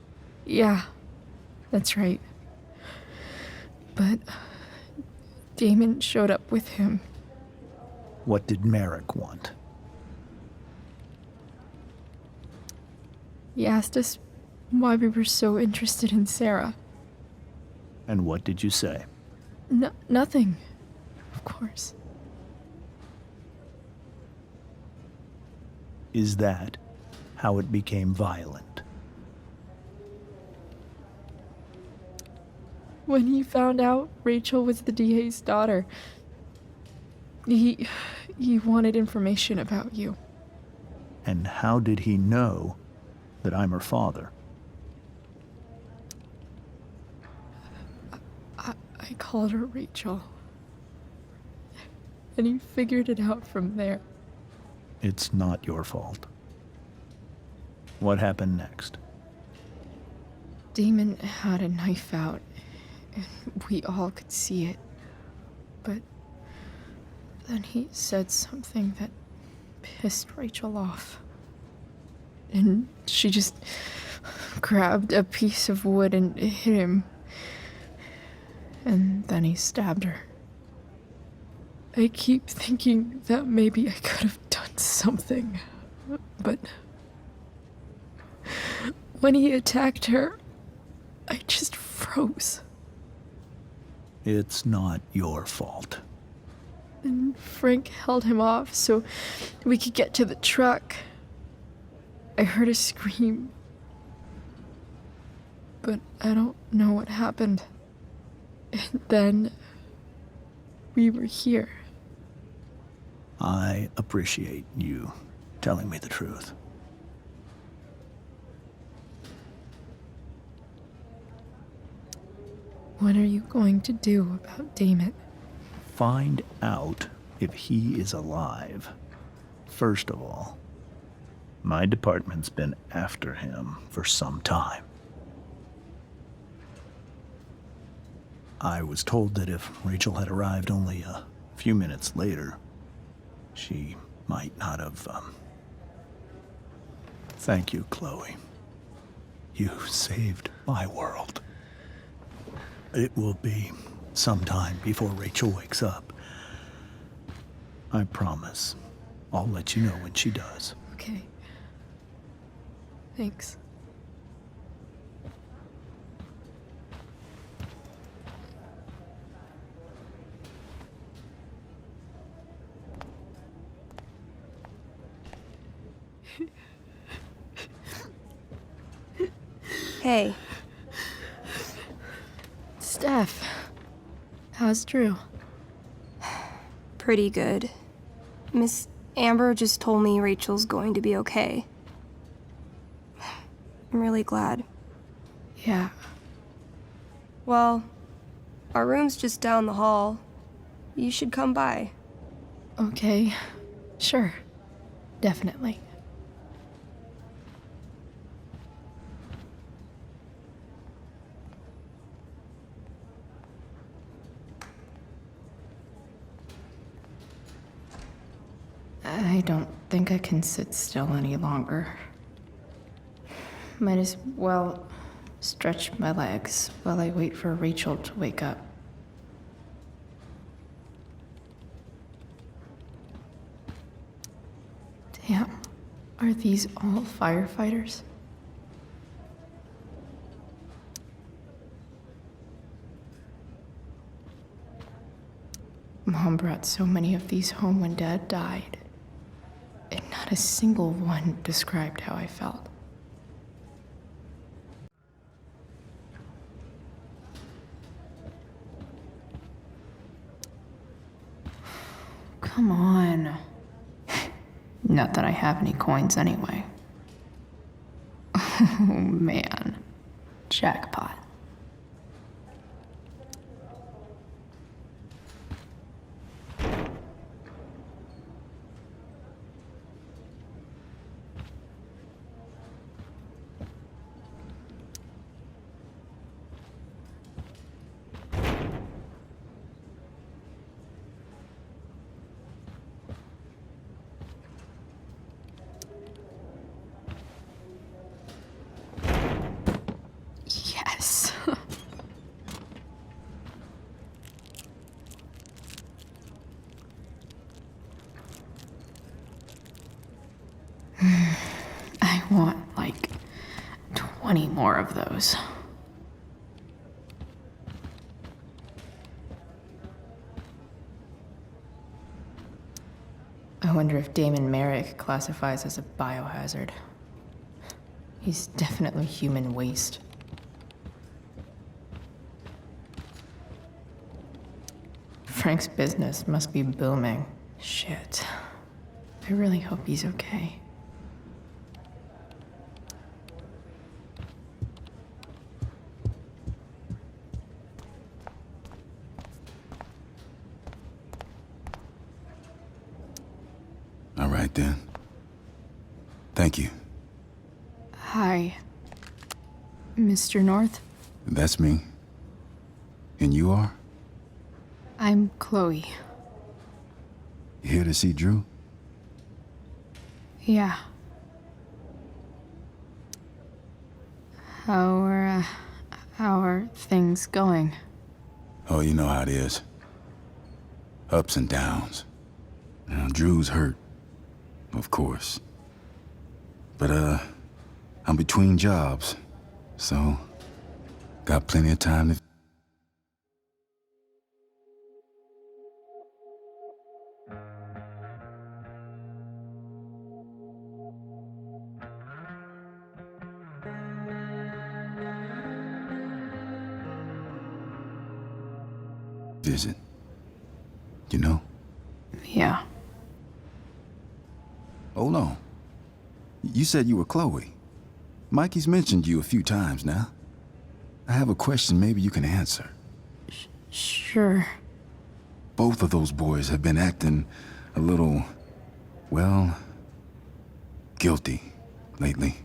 Speaker 11: Yeah, that's right. But Damon showed up with him.
Speaker 9: What did Merrick want?
Speaker 11: He asked us why we were so interested in Sarah.
Speaker 9: And what did you say?
Speaker 11: Nothing, of course.
Speaker 9: Is that how it became violent?
Speaker 11: When he found out Rachel was the DA's daughter, he wanted information about you.
Speaker 9: And how did he know that I'm her father?
Speaker 11: I called her Rachel. And he figured it out from there.
Speaker 9: It's not your fault. What happened next?
Speaker 11: Damon had a knife out, and we all could see it. But then he said something that pissed Rachel off. And she just grabbed a piece of wood and hit him. And then he stabbed her. I keep thinking that maybe I could have done something, but when he attacked her, I just froze.
Speaker 9: It's not your fault.
Speaker 11: And Frank held him off so we could get to the truck. I heard a scream, but I don't know what happened. And then we were here.
Speaker 9: I appreciate you telling me the truth.
Speaker 11: What are you going to do about Damon?
Speaker 9: Find out if he is alive. First of all, my department's been after him for some time. I was told that if Rachel had arrived only a few minutes later, she might not have, Thank you, Chloe. You saved my world. It will be some time before Rachel wakes up. I promise. I'll let you know when she does.
Speaker 11: Okay. Thanks.
Speaker 18: Hey.
Speaker 11: Steph, how's Drew?
Speaker 18: Pretty good. Miss Amber just told me Rachel's going to be okay. I'm really glad.
Speaker 11: Yeah.
Speaker 18: Well, our room's just down the hall. You should come by.
Speaker 11: Okay. Sure. Definitely. I don't think I can sit still any longer. Might as well stretch my legs while I wait for Rachel to wake up. Damn. Are these all firefighters? Mom brought so many of these home when Dad died, and not a single one described how I felt. Come on. Not that I have any coins anyway. Oh man. Jackpot. Yes. I want like 20 more of those. I wonder if Damon Merrick classifies as a biohazard. He's definitely human waste. Frank's business must be booming. Shit. I really hope he's okay.
Speaker 3: All right, then. Thank you.
Speaker 11: Hi, Mr. North.
Speaker 3: That's me. And you are?
Speaker 11: I'm Chloe.
Speaker 3: You here to see Drew?
Speaker 11: Yeah. How are things going?
Speaker 3: Oh, you know how it is. Ups and downs. Now, Drew's hurt, of course. But, I'm between jobs, so got plenty of time to... visit. You know?
Speaker 11: Yeah.
Speaker 3: Hold on. You said you were Chloe. Mikey's mentioned you a few times now. I have a question maybe you can answer.
Speaker 11: Sure.
Speaker 3: Both of those boys have been acting a little, well, guilty lately.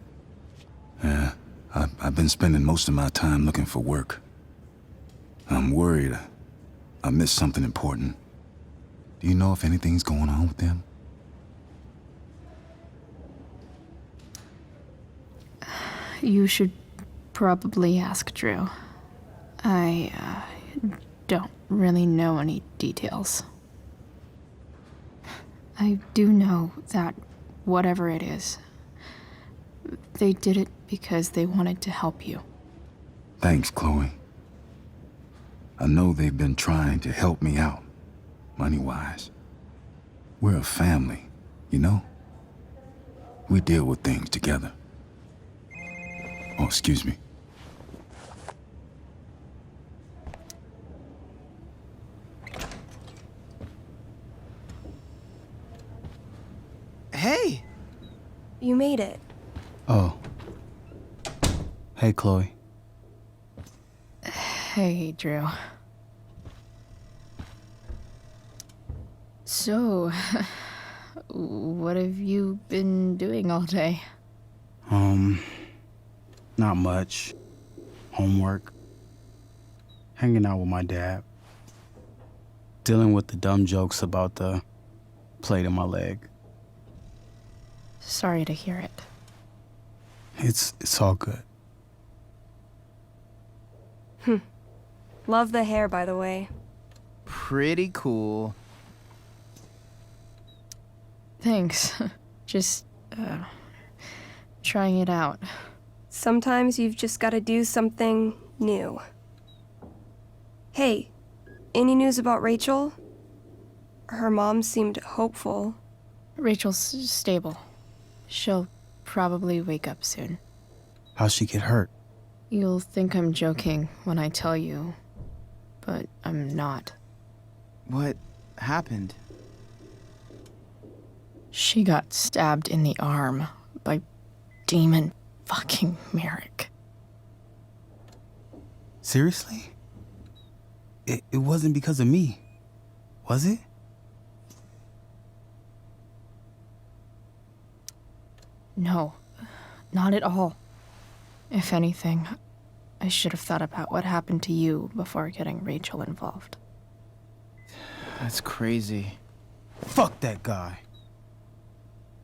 Speaker 3: Yeah, I've been spending most of my time looking for work. I'm worried I missed something important. Do you know if anything's going on with them?
Speaker 11: You should probably ask Drew. I don't really know any details. I do know that whatever it is, they did it because they wanted to help you.
Speaker 3: Thanks, Chloe. I know they've been trying to help me out, money-wise. We're a family, you know? We deal with things together. Oh, excuse me.
Speaker 18: Hey! You made it.
Speaker 5: Oh. Hey, Chloe.
Speaker 11: Hey, Drew. So, what have you been doing all day?
Speaker 5: Not much. Homework. Hanging out with my dad. Dealing with the dumb jokes about the plate in my leg.
Speaker 11: Sorry to hear it.
Speaker 5: It's all good.
Speaker 18: Love the hair, by the way.
Speaker 19: Pretty cool.
Speaker 11: Thanks. Just, trying it out.
Speaker 18: Sometimes you've just gotta do something new. Hey, any news about Rachel? Her mom seemed hopeful.
Speaker 11: Rachel's stable. She'll probably wake up soon.
Speaker 5: How'd she get hurt?
Speaker 11: You'll think I'm joking when I tell you, but I'm not.
Speaker 19: What happened?
Speaker 11: She got stabbed in the arm by Demon fucking Merrick.
Speaker 5: Seriously? It wasn't because of me, was it?
Speaker 11: No, not at all. If anything, I should have thought about what happened to you before getting Rachel involved.
Speaker 19: That's crazy.
Speaker 5: Fuck that guy.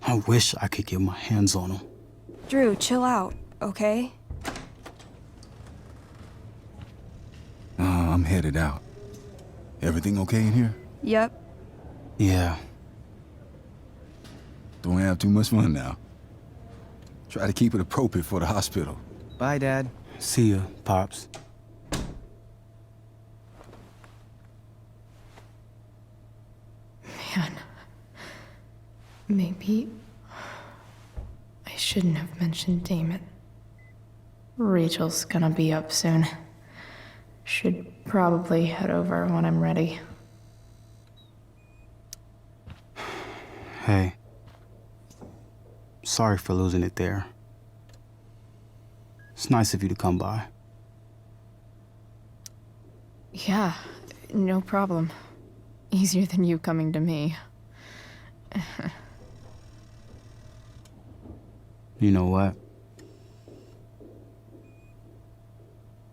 Speaker 5: I wish I could get my hands on him.
Speaker 18: Drew, chill out, okay?
Speaker 2: I'm headed out. Everything okay in here?
Speaker 18: Yep.
Speaker 5: Yeah.
Speaker 2: Don't have too much fun now. Try to keep it appropriate for the hospital.
Speaker 19: Bye, Dad.
Speaker 5: See ya, Pops.
Speaker 11: Man, maybe I shouldn't have mentioned Damon. Rachel's gonna be up soon. Should probably head over when I'm ready.
Speaker 5: Hey. Sorry for losing it there. It's nice of you to come by.
Speaker 11: Yeah, no problem. Easier than you coming to me.
Speaker 5: You know what?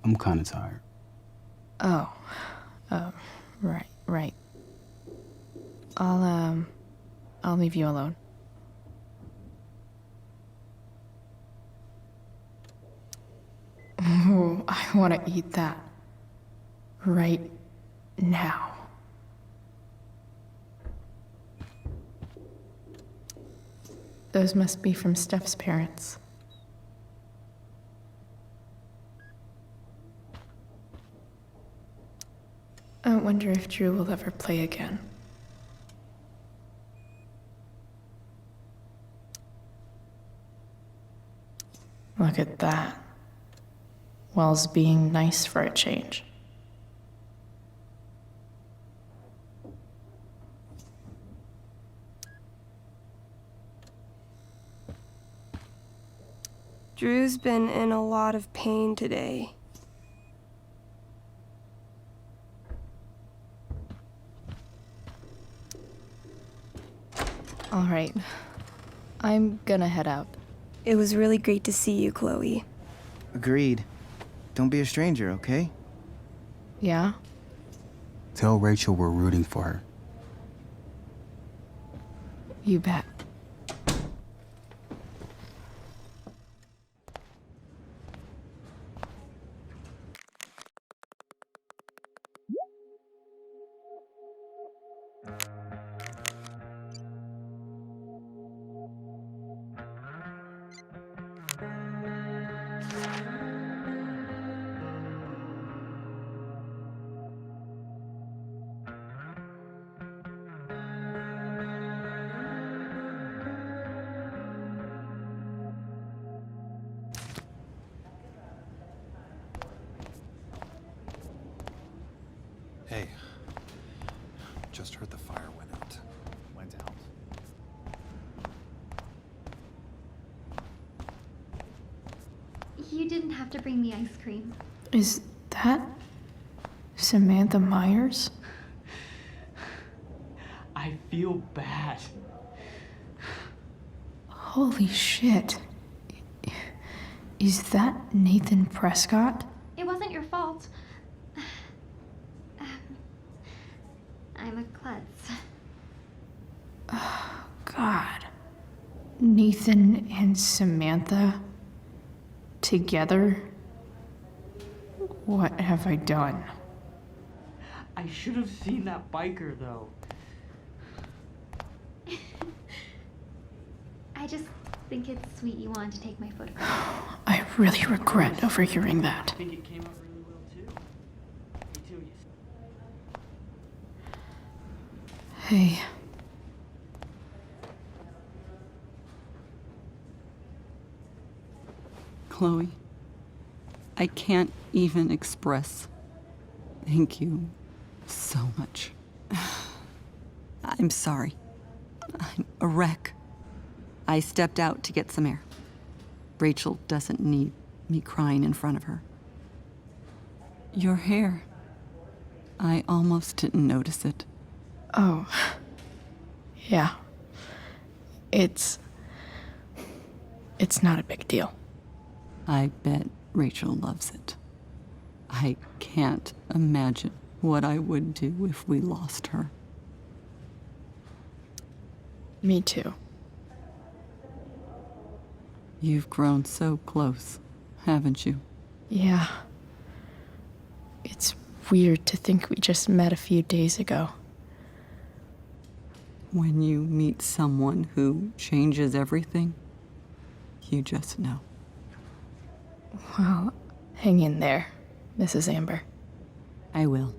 Speaker 5: I'm kinda tired.
Speaker 11: Oh, right. I'll leave you alone. Ooh, I want to eat that. Right now. Those must be from Steph's parents. I wonder if Drew will ever play again. Look at that. Wells being nice for a change.
Speaker 18: Drew's been in a lot of pain today.
Speaker 11: All right. I'm gonna head out.
Speaker 18: It was really great to see you, Chloe.
Speaker 19: Agreed. Don't be a stranger, okay?
Speaker 11: Yeah?
Speaker 5: Tell Rachel we're rooting for her.
Speaker 11: You bet.
Speaker 3: Hey, just heard the fire went out.
Speaker 9: Went out.
Speaker 20: You didn't have to bring me ice cream.
Speaker 11: Is that Samantha Myers?
Speaker 21: I feel bad.
Speaker 11: Holy shit. Is that Nathan Prescott?
Speaker 20: It wasn't your fault. I'm a klutz.
Speaker 11: Oh, God. Nathan and Samantha together? What have I done?
Speaker 21: I should have seen that biker, though.
Speaker 20: I just think it's sweet you wanted to take my photograph.
Speaker 11: I really regret overhearing that.
Speaker 21: I think it came out really well too. Me too.
Speaker 11: Hey.
Speaker 6: Chloe, I can't even express thank you so much. I'm sorry. I'm a wreck. I stepped out to get some air. Rachel doesn't need me crying in front of her. Your hair. I almost didn't notice it.
Speaker 11: Oh. Yeah. It's not a big deal.
Speaker 6: I bet Rachel loves it. I can't imagine what I would do if we lost her.
Speaker 11: Me too.
Speaker 6: You've grown so close, haven't you?
Speaker 11: Yeah. It's weird to think we just met a few days ago.
Speaker 6: When you meet someone who changes everything, you just know.
Speaker 11: Well, hang in there, Mrs. Amber.
Speaker 6: I will.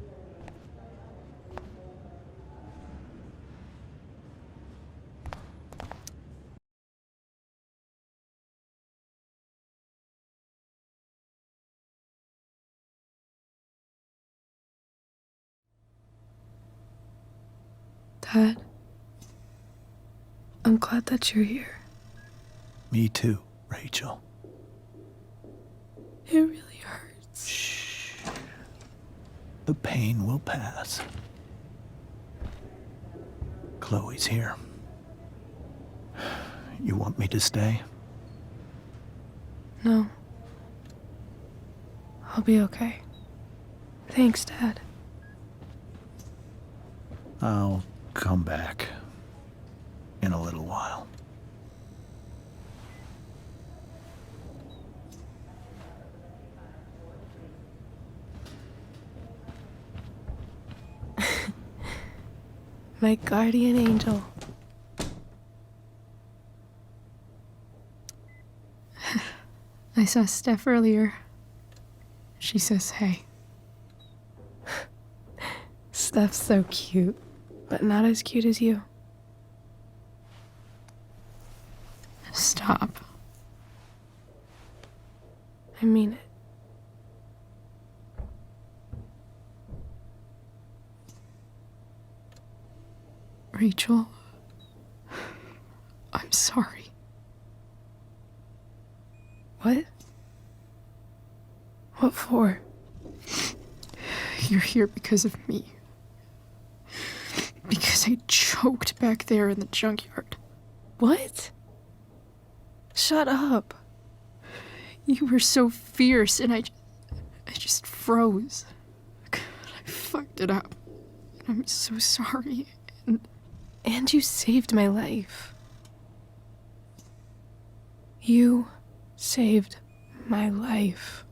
Speaker 11: Dad, I'm glad that you're here.
Speaker 9: Me too, Rachel.
Speaker 11: It really hurts.
Speaker 9: Shh. The pain will pass. Chloe's here. You want me to stay?
Speaker 11: No. I'll be okay. Thanks, Dad.
Speaker 9: I'll come back in a little while.
Speaker 11: My guardian angel. I saw Steph earlier. She says hey. Steph's so cute, but not as cute as you. Stop. I mean it. Rachel, I'm sorry. What? What for? You're here because of me. Because I choked back there in the junkyard. What? Shut up. You were so fierce and I just froze. I fucked it up. I'm so sorry. And you saved my life. You saved my life.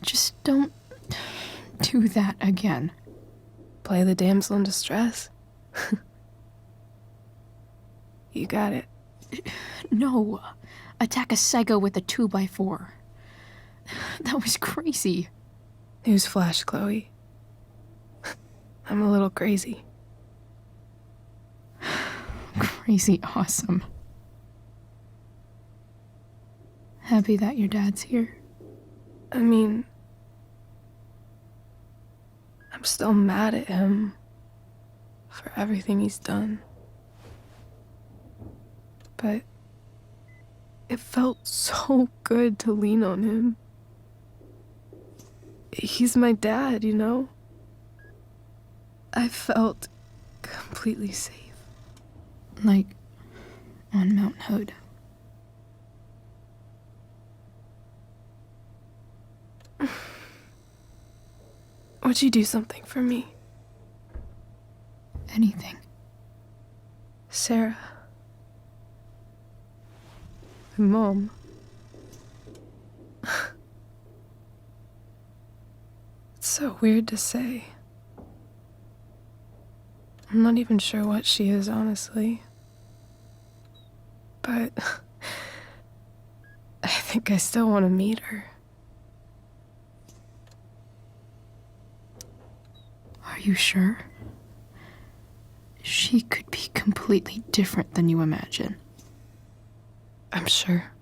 Speaker 11: Just don't do that again. Play the damsel in distress? You got it.
Speaker 1: No. Attack a psycho with a 2x4. That was crazy.
Speaker 11: Newsflash, Chloe. I'm a little crazy.
Speaker 1: Crazy awesome. Happy that your dad's here?
Speaker 11: I mean, I'm still mad at him for everything he's done. But it felt so good to lean on him. He's my dad, you know? I felt completely safe.
Speaker 1: Like on Mount Hood.
Speaker 11: Would you do something for me?
Speaker 1: Anything.
Speaker 11: Sarah. My mom. It's so weird to say. I'm not even sure what she is, honestly. But I think I still want to meet her.
Speaker 1: Are you sure? She could be completely different than you imagine.
Speaker 11: I'm sure.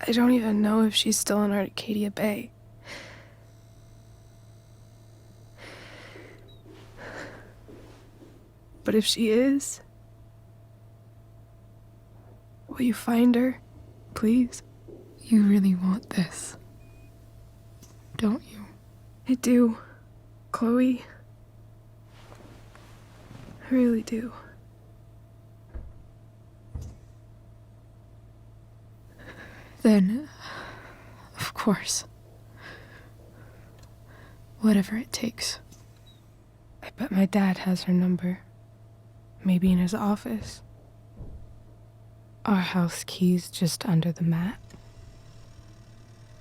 Speaker 11: I don't even know if she's still in Arcadia Bay. But if she is, will you find her, please?
Speaker 1: You really want this, don't you?
Speaker 11: I do, Chloe. I really do.
Speaker 1: Then, of course. Whatever it takes.
Speaker 11: I bet my dad has her number. Maybe in his office. Our house key's just under the mat.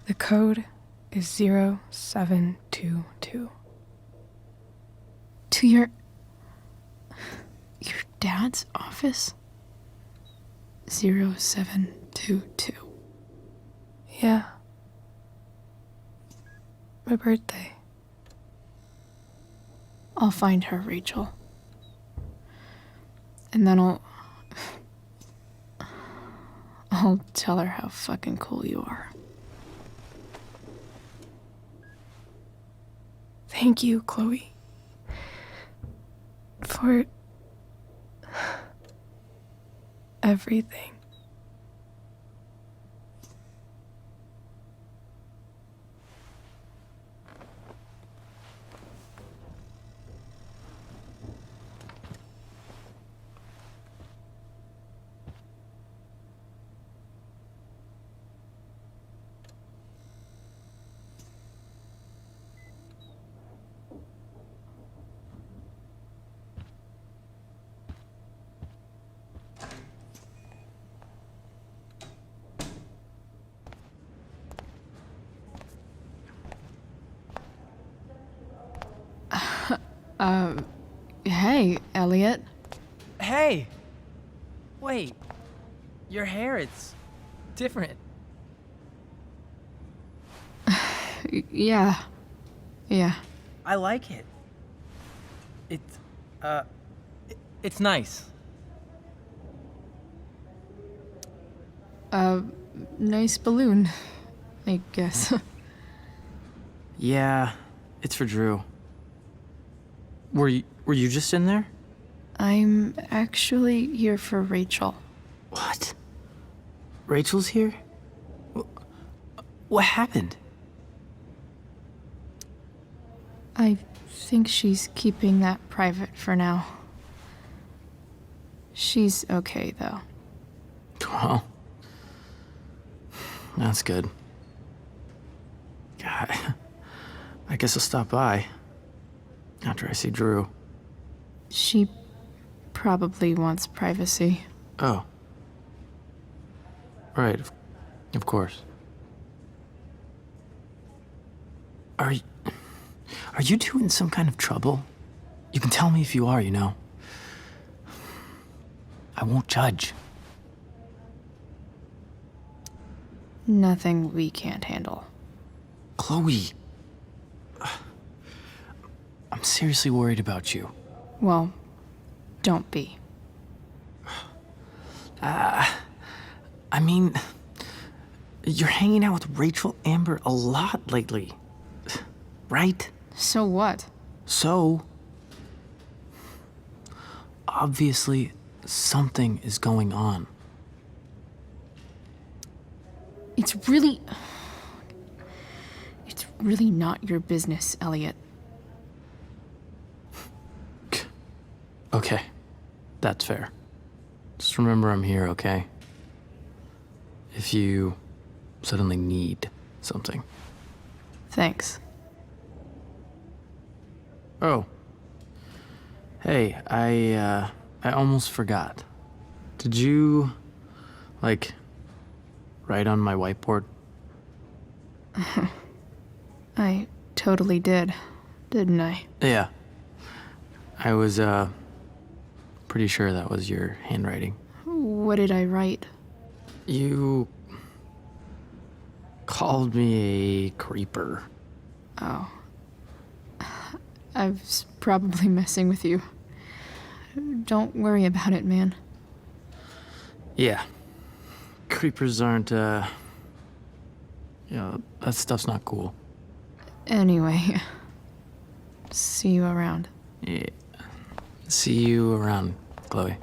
Speaker 11: The code is 0722.
Speaker 1: To your dad's office? 0722.
Speaker 11: Yeah. My birthday.
Speaker 1: I'll find her, Rachel. And then I'll tell her how fucking cool you are.
Speaker 11: Thank you, Chloe. For everything.
Speaker 1: Hey, Elliot.
Speaker 7: Hey! Wait. Your hair, it's different.
Speaker 1: Yeah.
Speaker 7: I like it. It's nice.
Speaker 1: Nice balloon, I guess.
Speaker 7: Yeah, it's for Drew. Were you just in there?
Speaker 1: I'm actually here for Rachel.
Speaker 7: What? Rachel's here? What happened?
Speaker 1: I think she's keeping that private for now. She's okay, though.
Speaker 7: Well, that's good. God, I guess I'll stop by after I see Drew.
Speaker 1: She probably wants privacy.
Speaker 7: Oh. Right, of course. Are you two in some kind of trouble? You can tell me if you are, you know. I won't judge.
Speaker 1: Nothing we can't handle.
Speaker 7: Chloe. I'm seriously worried about you.
Speaker 1: Well, don't be.
Speaker 7: I mean, you're hanging out with Rachel Amber a lot lately, right?
Speaker 1: So what?
Speaker 7: So, obviously, something is going on.
Speaker 1: It's really not your business, Elliot.
Speaker 7: Okay, that's fair. Just remember I'm here, okay? If you suddenly need something.
Speaker 1: Thanks.
Speaker 7: Oh. Hey, I almost forgot. Did you, write on my whiteboard?
Speaker 11: I totally did, didn't I?
Speaker 7: Yeah. I was, pretty sure that was your handwriting.
Speaker 11: What did I write?
Speaker 7: You called me a creeper.
Speaker 11: Oh. I was probably messing with you. Don't worry about it, man.
Speaker 7: Yeah. Creepers aren't, that stuff's not cool.
Speaker 11: Anyway, see you around.
Speaker 7: Yeah. See you around, Chloe.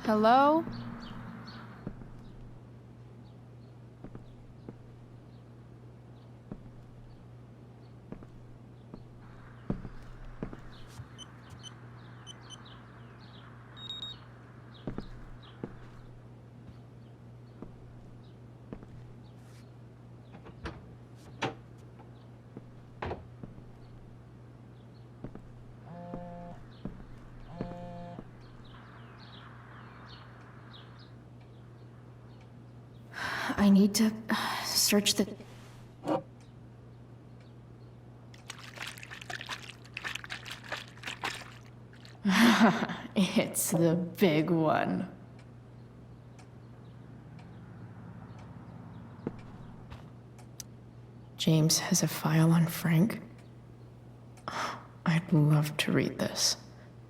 Speaker 11: Hello? I need to search the... It's the big one. James has a file on Frank. I'd love to read this,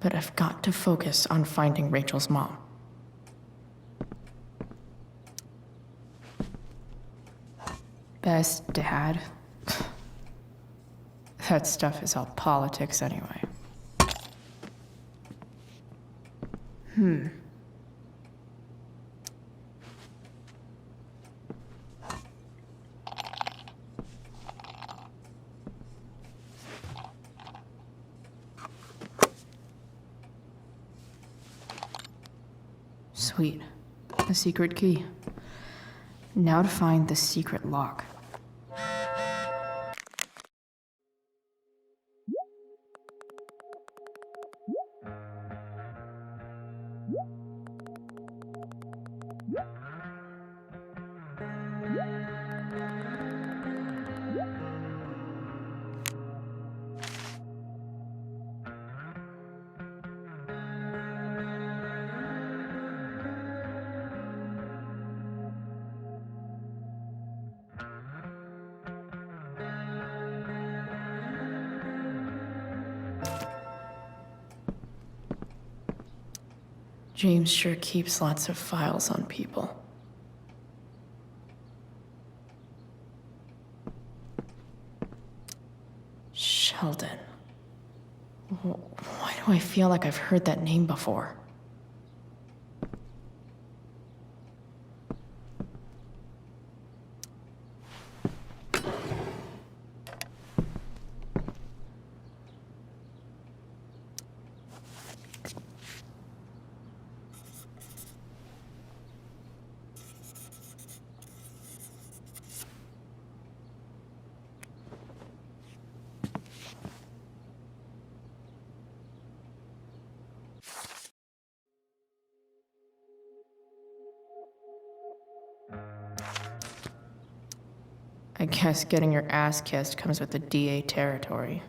Speaker 11: but I've got to focus on finding Rachel's mom. Best dad. That stuff is all politics anyway. Sweet. A secret key. Now to find the secret lock. James sure keeps lots of files on people. Sheldon. Why do I feel like I've heard that name before? I guess getting your ass kissed comes with the DA territory.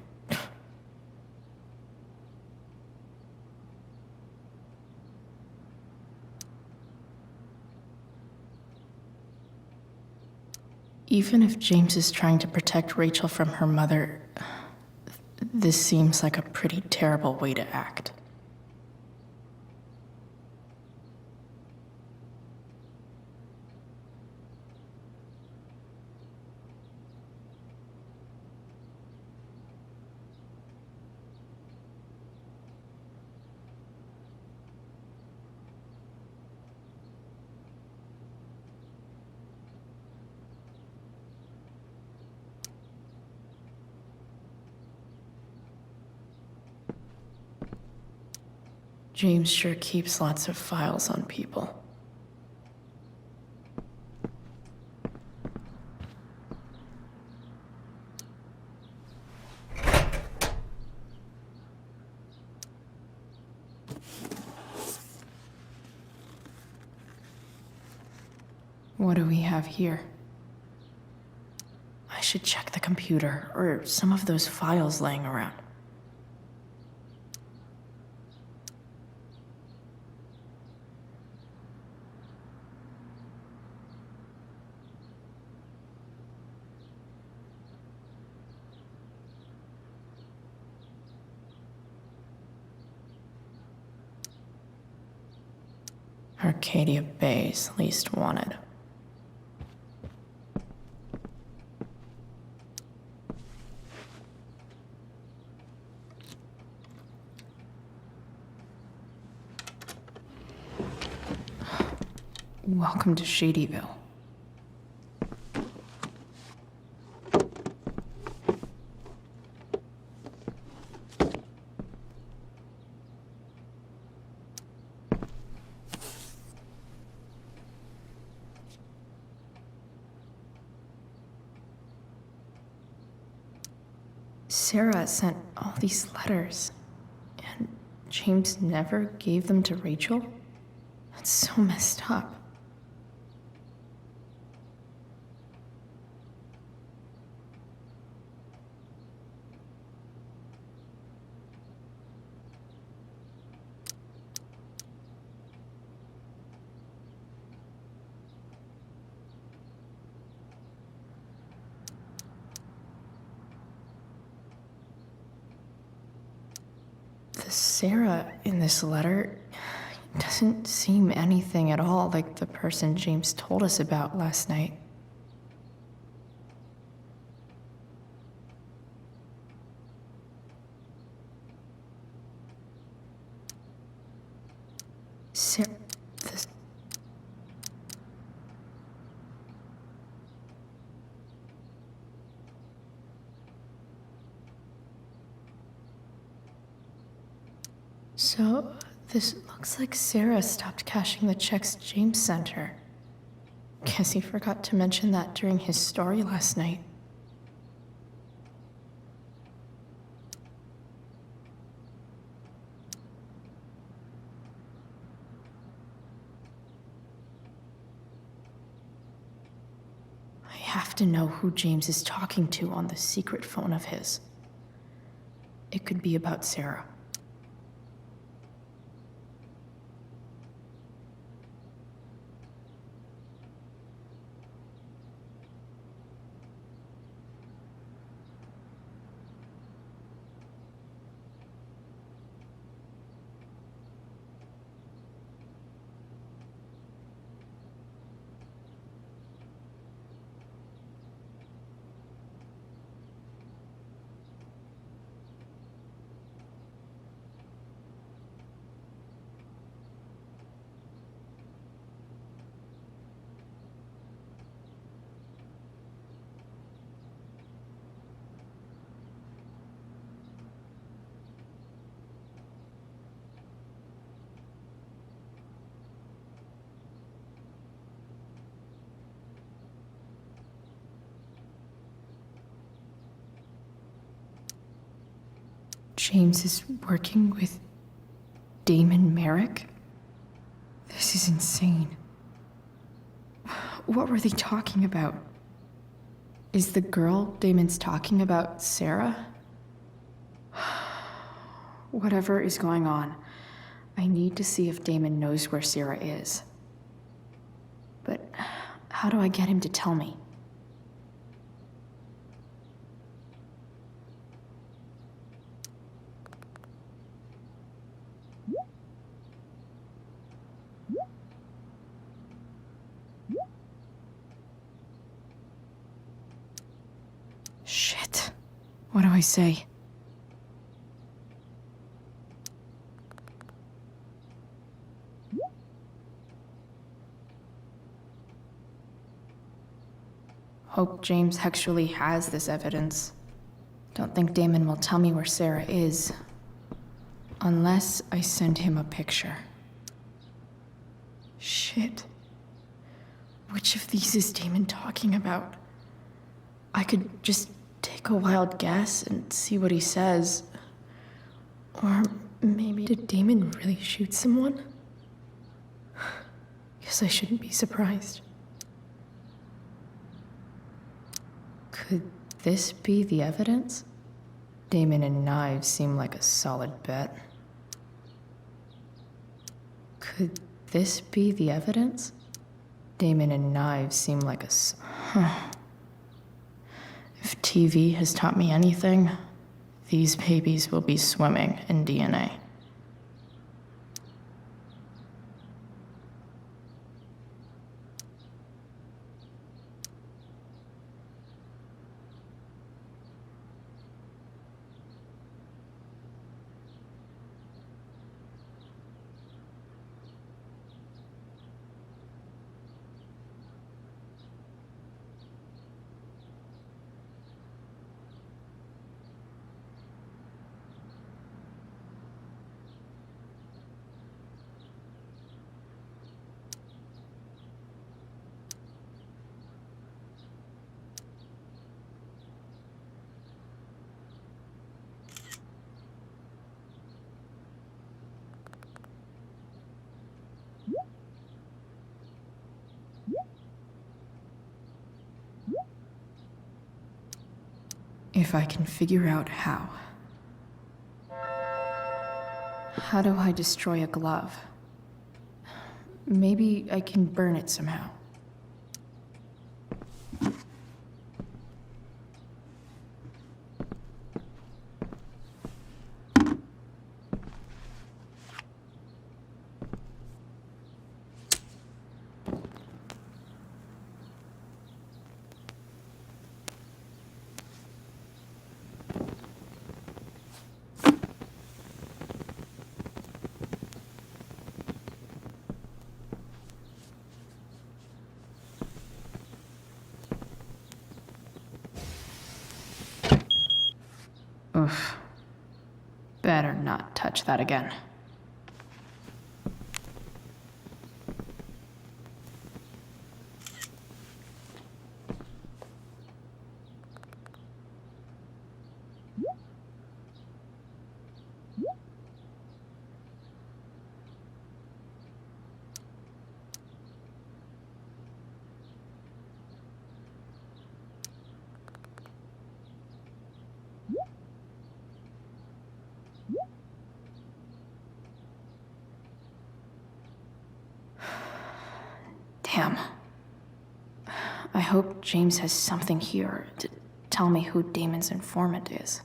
Speaker 11: Even if James is trying to protect Rachel from her mother, this seems like a pretty terrible way to act. James sure keeps lots of files on people. What do we have here? I should check the computer or some of those files laying around. Arcadia Bay's least wanted. Welcome to Shadyville. Sarah sent all these letters, and James never gave them to Rachel? That's so messed up. Sarah in this letter doesn't seem anything at all like the person James told us about last night. Sarah, this... So, this looks like Sarah stopped cashing the checks James sent her. Guess he forgot to mention that during his story last night. I have to know who James is talking to on the secret phone of his. It could be about Sarah. James is working with Damon Merrick? This is insane. What were they talking about? Is the girl Damon's talking about Sarah? Whatever is going on, I need to see if Damon knows where Sarah is. But how do I get him to tell me? What do I say? Hope James actually has this evidence. Don't think Damon will tell me where Sarah is. Unless I send him a picture. Shit. Which of these is Damon talking about? I could just take a wild guess and see what he says. Or maybe did Damon really shoot someone? Guess I shouldn't be surprised. Could this be the evidence? Damon and knives seem like a solid bet. Could this be the evidence? Damon and knives seem like a If TV has taught me anything, these babies will be swimming in DNA. If I can figure out how. How do I destroy a glove? Maybe I can burn it somehow. Oof. Better not touch that again. Damn. I hope James has something here to tell me who Damon's informant is.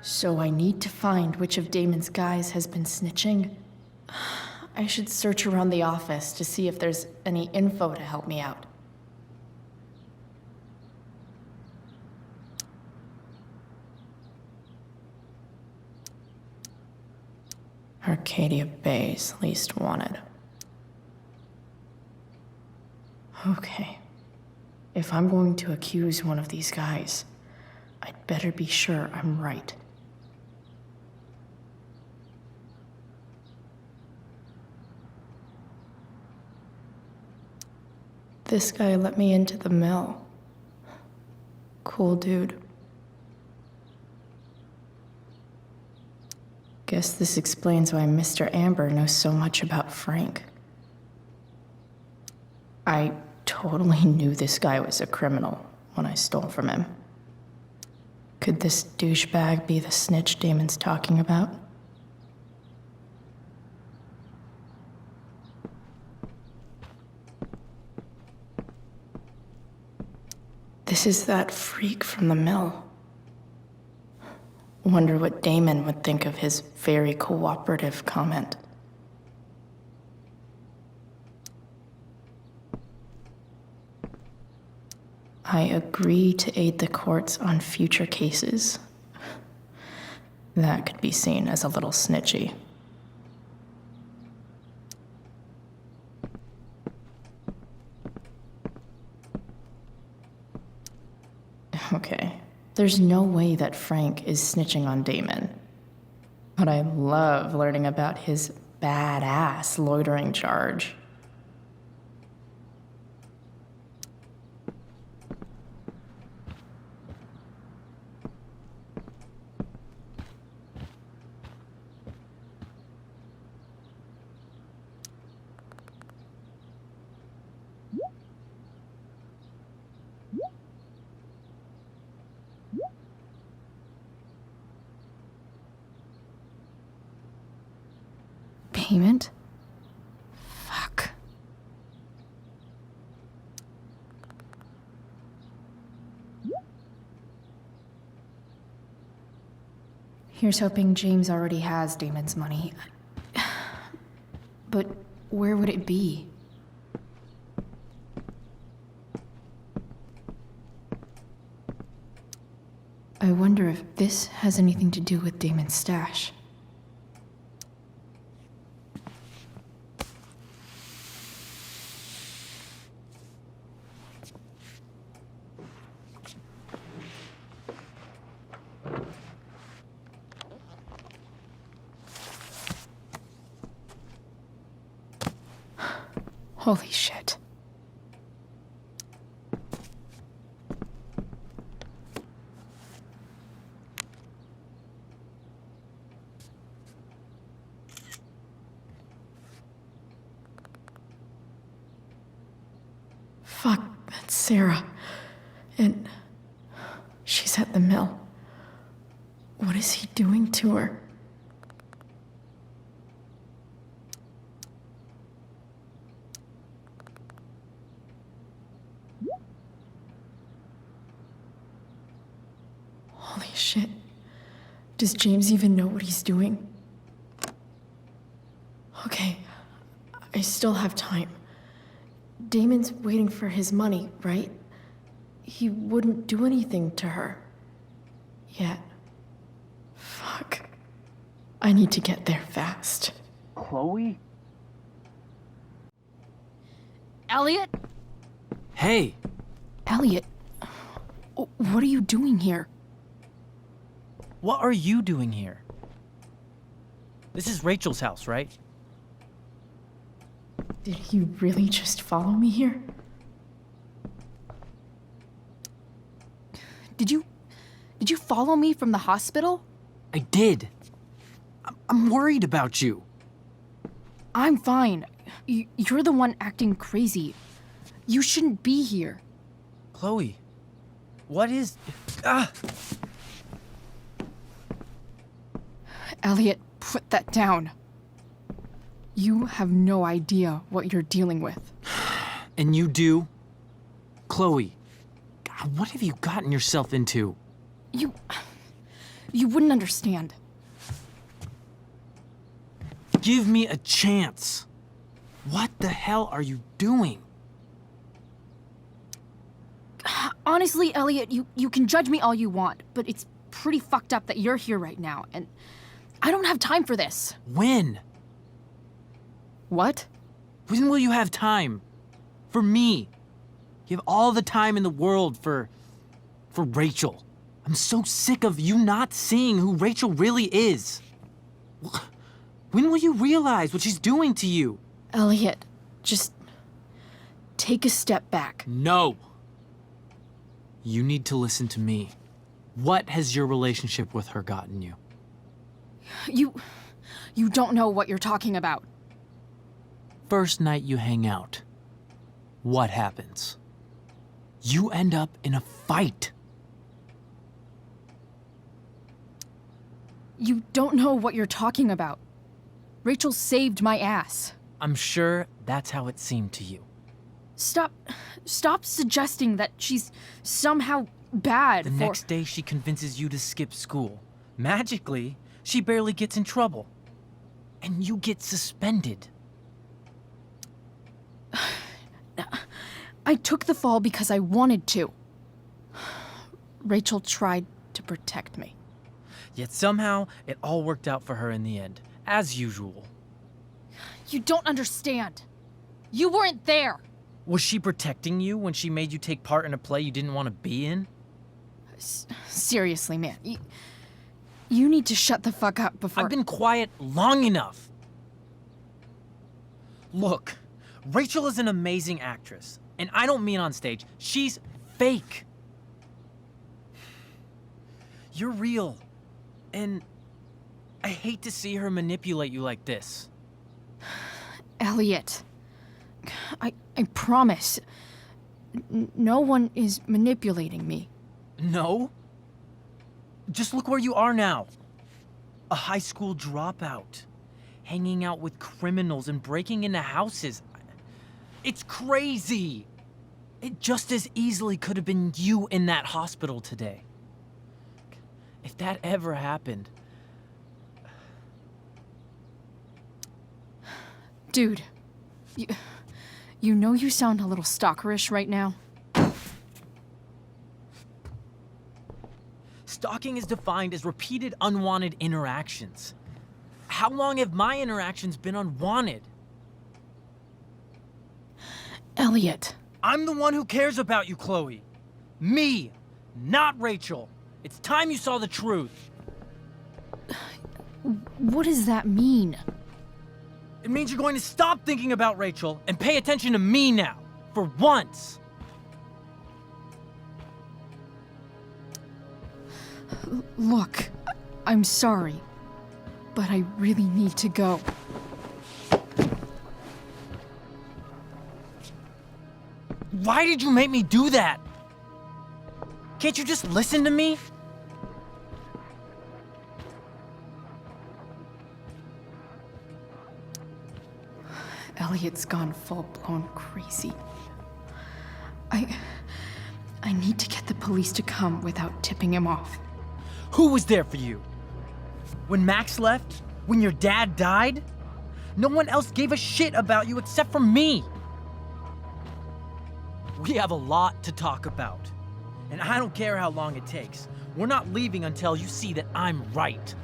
Speaker 11: So I need to find which of Damon's guys has been snitching. I should search around the office to see if there's any info to help me out. Arcadia Bay's least wanted. Okay. If I'm going to accuse one of these guys, I'd better be sure I'm right. This guy let me into the mill. Cool dude. Guess this explains why Mr. Amber knows so much about Frank. I totally knew this guy was a criminal when I stole from him. Could this douchebag be the snitch Damon's talking about? This is that freak from the mill. Wonder what Damon would think of his very cooperative comment. I agree to aid the courts on future cases. That could be seen as a little snitchy. Okay, there's no way that Frank is snitching on Damon. But I love learning about his badass loitering charge. Payment? Fuck. Here's hoping James already has Damon's money. But where would it be? I wonder if this has anything to do with Damon's stash. Holy shit. Fuck, that's Sarah. And she's at the mill. What is he doing to her? Holy shit. Does James even know what he's doing? Okay, I still have time. Damon's waiting for his money, right? He wouldn't do anything to her. Yet. Fuck. I need to get there fast.
Speaker 19: Chloe?
Speaker 1: Elliot?
Speaker 7: Hey!
Speaker 1: Elliot, what are you doing here?
Speaker 12: What are you doing here? This is Rachel's house, right?
Speaker 11: Did he really just follow me here?
Speaker 1: Did you follow me from the hospital?
Speaker 7: I did. I'm worried about you.
Speaker 1: I'm fine. You're the one acting crazy. You shouldn't be here.
Speaker 12: Chloe, what is... Ah!
Speaker 1: Elliot, put that down. You have no idea what you're dealing with.
Speaker 7: And you do? Chloe, God, what have you gotten yourself into?
Speaker 1: You wouldn't understand.
Speaker 7: Give me a chance. What the hell are you doing?
Speaker 1: Honestly, Elliot, you can judge me all you want, but it's pretty fucked up that you're here right now, and I don't have time for this.
Speaker 7: When?
Speaker 1: What?
Speaker 7: When will you have time? For me. You have all the time in the world for Rachel. I'm so sick of you not seeing who Rachel really is. When will you realize what she's doing to you?
Speaker 1: Elliot, just take a step back.
Speaker 7: No. You need to listen to me. What has your relationship with her gotten you?
Speaker 1: You don't know what you're talking about.
Speaker 7: First night you hang out, what happens? You end up in a fight.
Speaker 1: You don't know what you're talking about. Rachel saved my ass.
Speaker 12: I'm sure that's how it seemed to you.
Speaker 1: Stop suggesting that she's somehow bad.
Speaker 12: The next day, she convinces you to skip school. Magically, she barely gets in trouble. And you get suspended.
Speaker 1: I took the fall because I wanted to. Rachel tried to protect me.
Speaker 12: Yet somehow, it all worked out for her in the end, as usual.
Speaker 1: You don't understand. You weren't there.
Speaker 12: Was she protecting you when she made you take part in a play you didn't want to be in?
Speaker 1: Seriously, man. You need to shut the fuck up before—
Speaker 12: I've been quiet long enough. Look, Rachel is an amazing actress. And I don't mean on stage. She's fake. You're real. And I hate to see her manipulate you like this.
Speaker 1: Elliot, I promise. No one is manipulating me.
Speaker 12: No? Just look where you are now. A high school dropout. Hanging out with criminals and breaking into houses. It's crazy. It just as easily could have been you in that hospital today. If that ever happened...
Speaker 1: Dude, you know you sound a little stalkerish right now.
Speaker 12: Stalking is defined as repeated unwanted interactions. How long have my interactions been unwanted?
Speaker 1: Elliot.
Speaker 12: I'm the one who cares about you, Chloe. Me, not Rachel. It's time you saw the truth.
Speaker 1: What does that mean?
Speaker 12: It means you're going to stop thinking about Rachel and pay attention to me now, for once.
Speaker 1: Look, I'm sorry, but I really need to go.
Speaker 12: Why did you make me do that? Can't you just listen to me?
Speaker 1: Elliot's gone full-blown crazy. I need to get the police to come without tipping him off.
Speaker 12: Who was there for you? When Max left? When your dad died? No one else gave a shit about you except for me. We have a lot to talk about. And I don't care how long it takes. We're not leaving until you see that I'm right.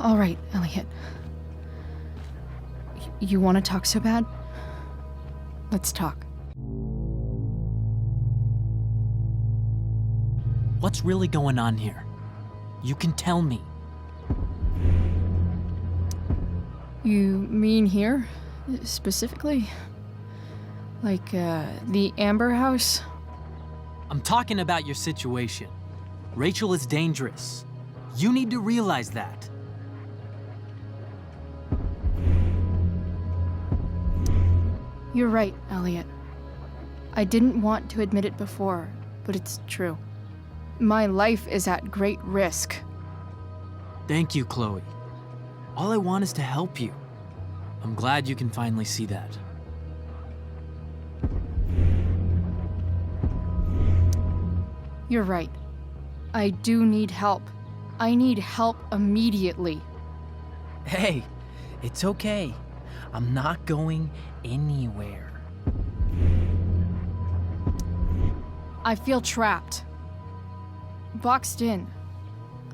Speaker 1: All right, Elliot. You want to talk so bad? Let's talk.
Speaker 12: What's really going on here? You can tell me.
Speaker 1: You mean here, specifically? Like, the Amber House?
Speaker 12: I'm talking about your situation. Rachel is dangerous. You need to realize that.
Speaker 1: You're right, Elliot. I didn't want to admit it before, but it's true. My life is at great risk.
Speaker 12: Thank you, Chloe. All I want is to help you. I'm glad you can finally see that.
Speaker 1: You're right. I do need help. I need help immediately.
Speaker 12: Hey, it's okay. I'm not going anywhere.
Speaker 1: I feel trapped. Boxed in.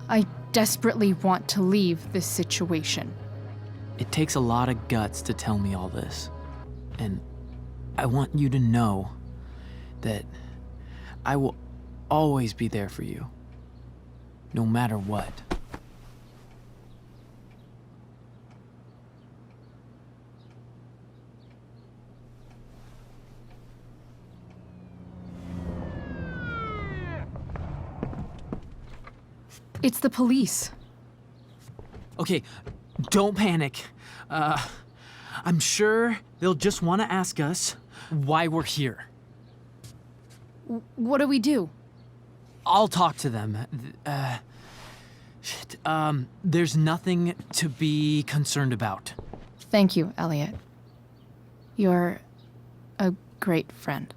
Speaker 1: I desperately want to leave this situation.
Speaker 12: It takes a lot of guts to tell me all this. And I want you to know that I will always be there for you. No matter what.
Speaker 1: It's the police.
Speaker 12: Okay, don't panic.
Speaker 7: I'm sure they'll just want to ask us why we're here.
Speaker 1: What do we do?
Speaker 7: I'll talk to them. There's nothing to be concerned about.
Speaker 1: Thank you, Elliot. You're a great friend.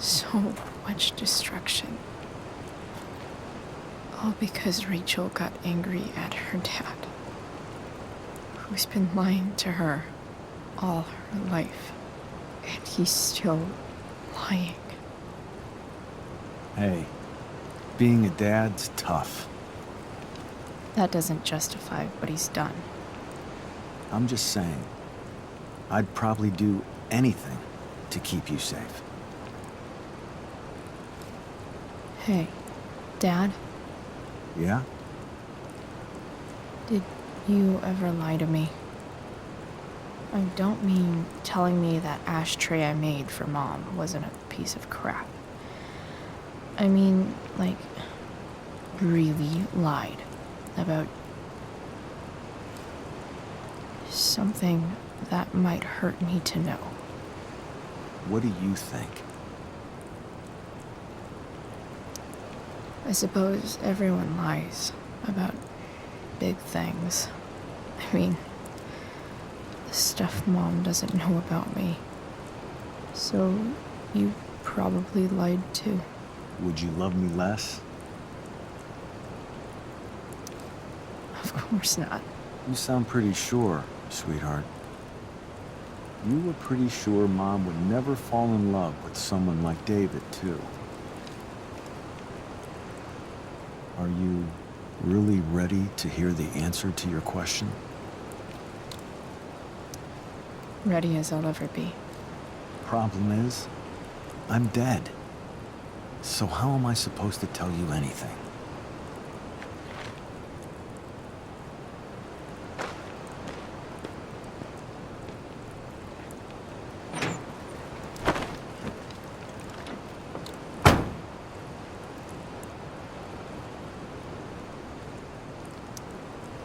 Speaker 1: So much destruction. All because Rachel got angry at her dad, who's been lying to her all her life. And he's still lying.
Speaker 9: Hey, being a dad's tough.
Speaker 1: That doesn't justify what he's done.
Speaker 9: I'm just saying, I'd probably do anything to keep you safe.
Speaker 1: Hey, Dad,
Speaker 9: Yeah?
Speaker 1: did you ever lie to me? I don't mean telling me that ashtray I made for Mom wasn't a piece of crap. I mean, like, really lied about something that might hurt me to know.
Speaker 9: What do you think?
Speaker 1: I suppose everyone lies about big things. I mean, the stuff Mom doesn't know about me. So you probably lied too.
Speaker 9: Would you love me less?
Speaker 1: Of course not.
Speaker 9: You sound pretty sure, sweetheart. You were pretty sure Mom would never fall in love with someone like David, too. Are you really ready to hear the answer to your question?
Speaker 1: Ready as I'll ever be.
Speaker 9: Problem is, I'm dead. So how am I supposed to tell you anything?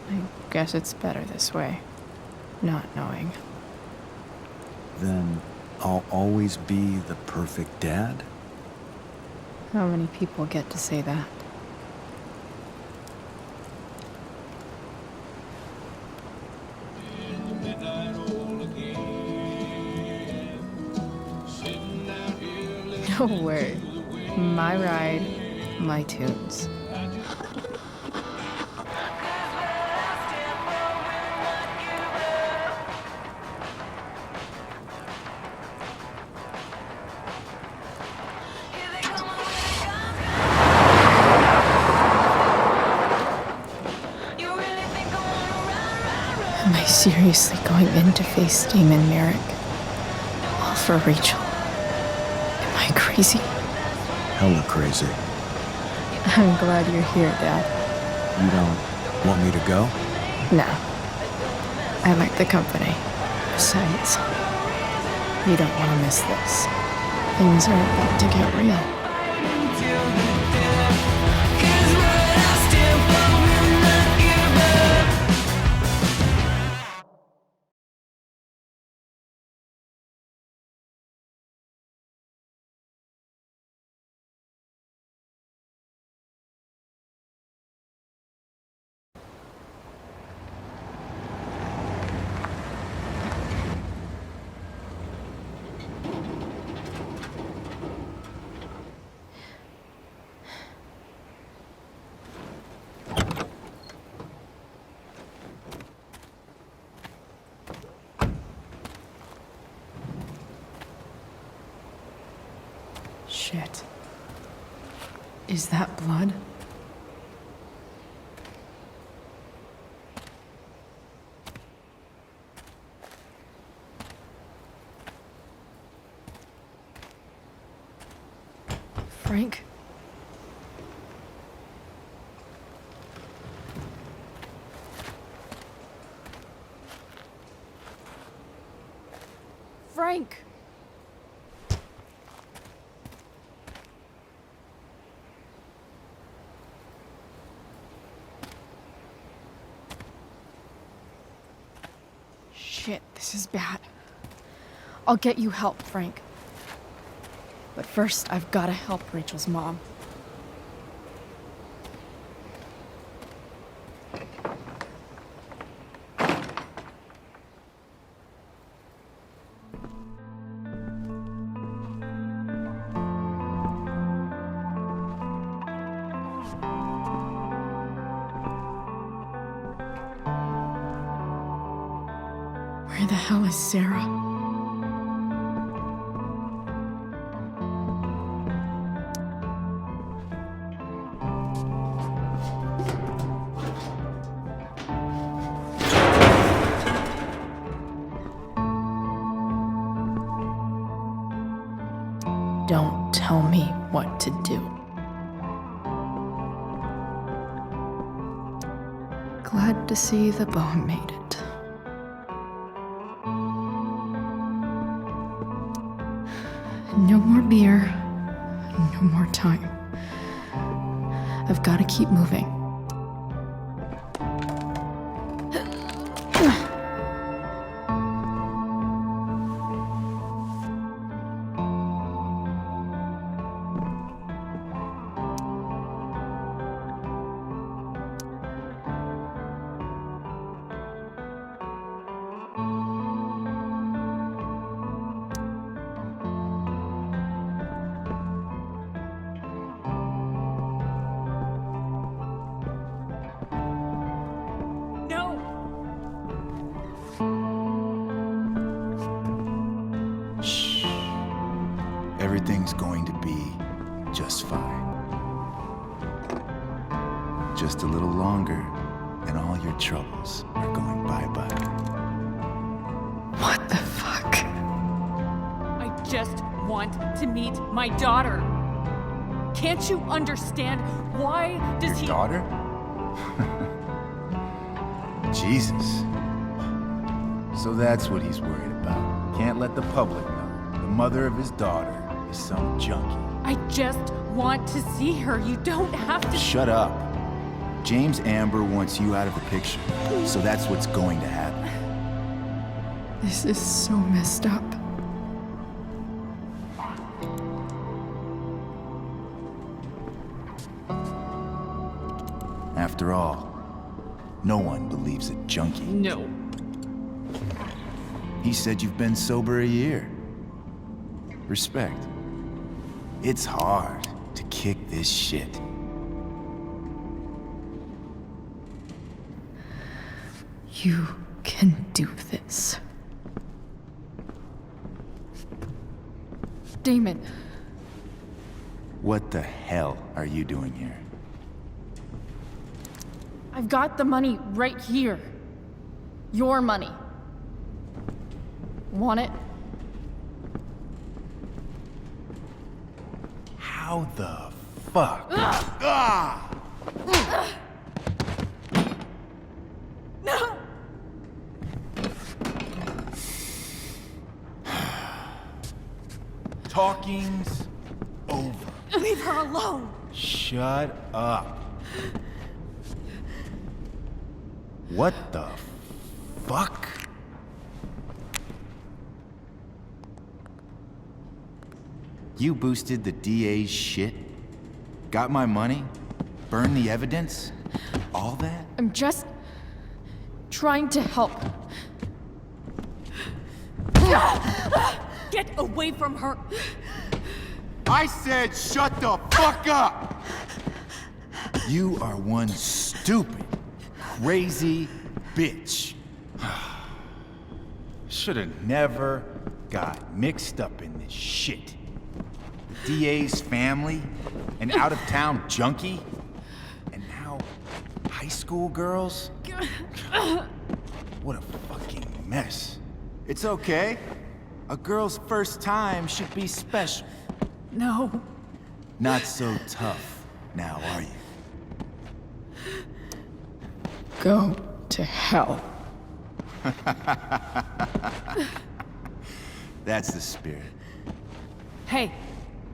Speaker 1: I guess it's better this way, not knowing.
Speaker 9: Then I'll always be the perfect dad?
Speaker 1: How many people get to say that? No word. My ride, my tunes. Am I seriously going in to face Damon Merrick? All for Rachel? Am I crazy?
Speaker 9: Hella crazy.
Speaker 1: I'm glad you're here, Dad.
Speaker 9: You don't want me to go?
Speaker 1: No. I like the company. Besides, you don't want to miss this. Things are about to get real.
Speaker 11: Shit. Is that blood? Frank? Frank! Shit, this is bad. I'll get you help, Frank. But first, I've gotta help Rachel's mom. Where the hell is Sarah? Don't tell me what to do. Glad to see the bone made it. No more beer, no more time. I've got to keep moving.
Speaker 17: Everything's going to be just fine. Just a little longer, and all your troubles are going bye-bye.
Speaker 11: What the fuck?
Speaker 10: I just want to meet my daughter. Can't you understand? Why does
Speaker 17: Your daughter? Jesus. So that's what he's worried about. Can't let the public know. The mother of his daughter is some junkie.
Speaker 10: I just want to see her. You don't have to.
Speaker 17: Shut up. James Amber wants you out of the picture, so that's what's going to happen.
Speaker 11: This is so messed up.
Speaker 17: After all, no one believes a junkie.
Speaker 10: No.
Speaker 17: He said you've been sober a year. Respect. It's hard to kick this shit.
Speaker 11: You can do this. Damon.
Speaker 17: What the hell are you doing here?
Speaker 1: I've got the money right here. Your money. Want it?
Speaker 17: How the fuck? Ah!
Speaker 10: No!
Speaker 17: Talking's over.
Speaker 10: Leave her alone.
Speaker 17: Shut up. What the fuck? You boosted the DA's shit? Got my money? Burned the evidence? All that?
Speaker 1: I'm just trying to help.
Speaker 10: Get away from her.
Speaker 17: I said shut the fuck up! You are one stupid, crazy bitch. Should've never got mixed up in this shit. DA's family, an out-of-town junkie, and now high school girls? What a fucking mess. It's okay. A girl's first time should be special.
Speaker 10: No.
Speaker 17: Not so tough now, are you?
Speaker 11: Go to hell.
Speaker 17: That's the spirit.
Speaker 10: Hey,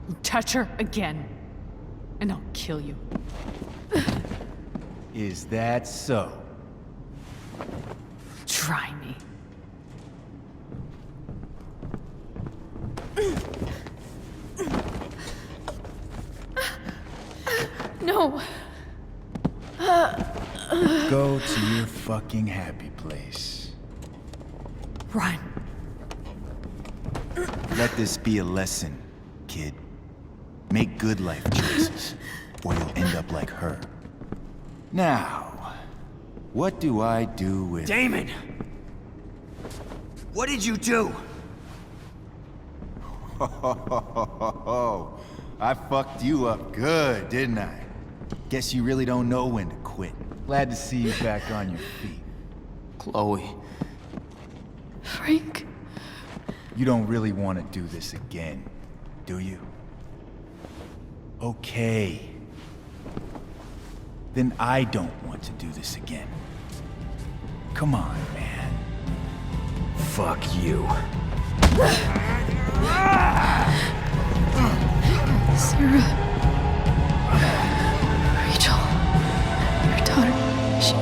Speaker 10: you touch her again, and I'll kill you.
Speaker 17: Is that so?
Speaker 10: Try me.
Speaker 11: No.
Speaker 17: Go to your fucking happy place.
Speaker 10: Run.
Speaker 17: Let this be a lesson, kid. Make good life choices, or you'll end up like her. Now, what do I do with...
Speaker 4: Damon! What did you do?
Speaker 17: I fucked you up good, didn't I? Guess you really don't know when to quit. Glad to see you back on your feet.
Speaker 5: Chloe.
Speaker 11: Frank.
Speaker 17: You don't really want to do this again, do you? Okay. Then I don't want to do this again. Come on, man.
Speaker 4: Fuck you.
Speaker 11: Sarah. Rachel. Your daughter. She...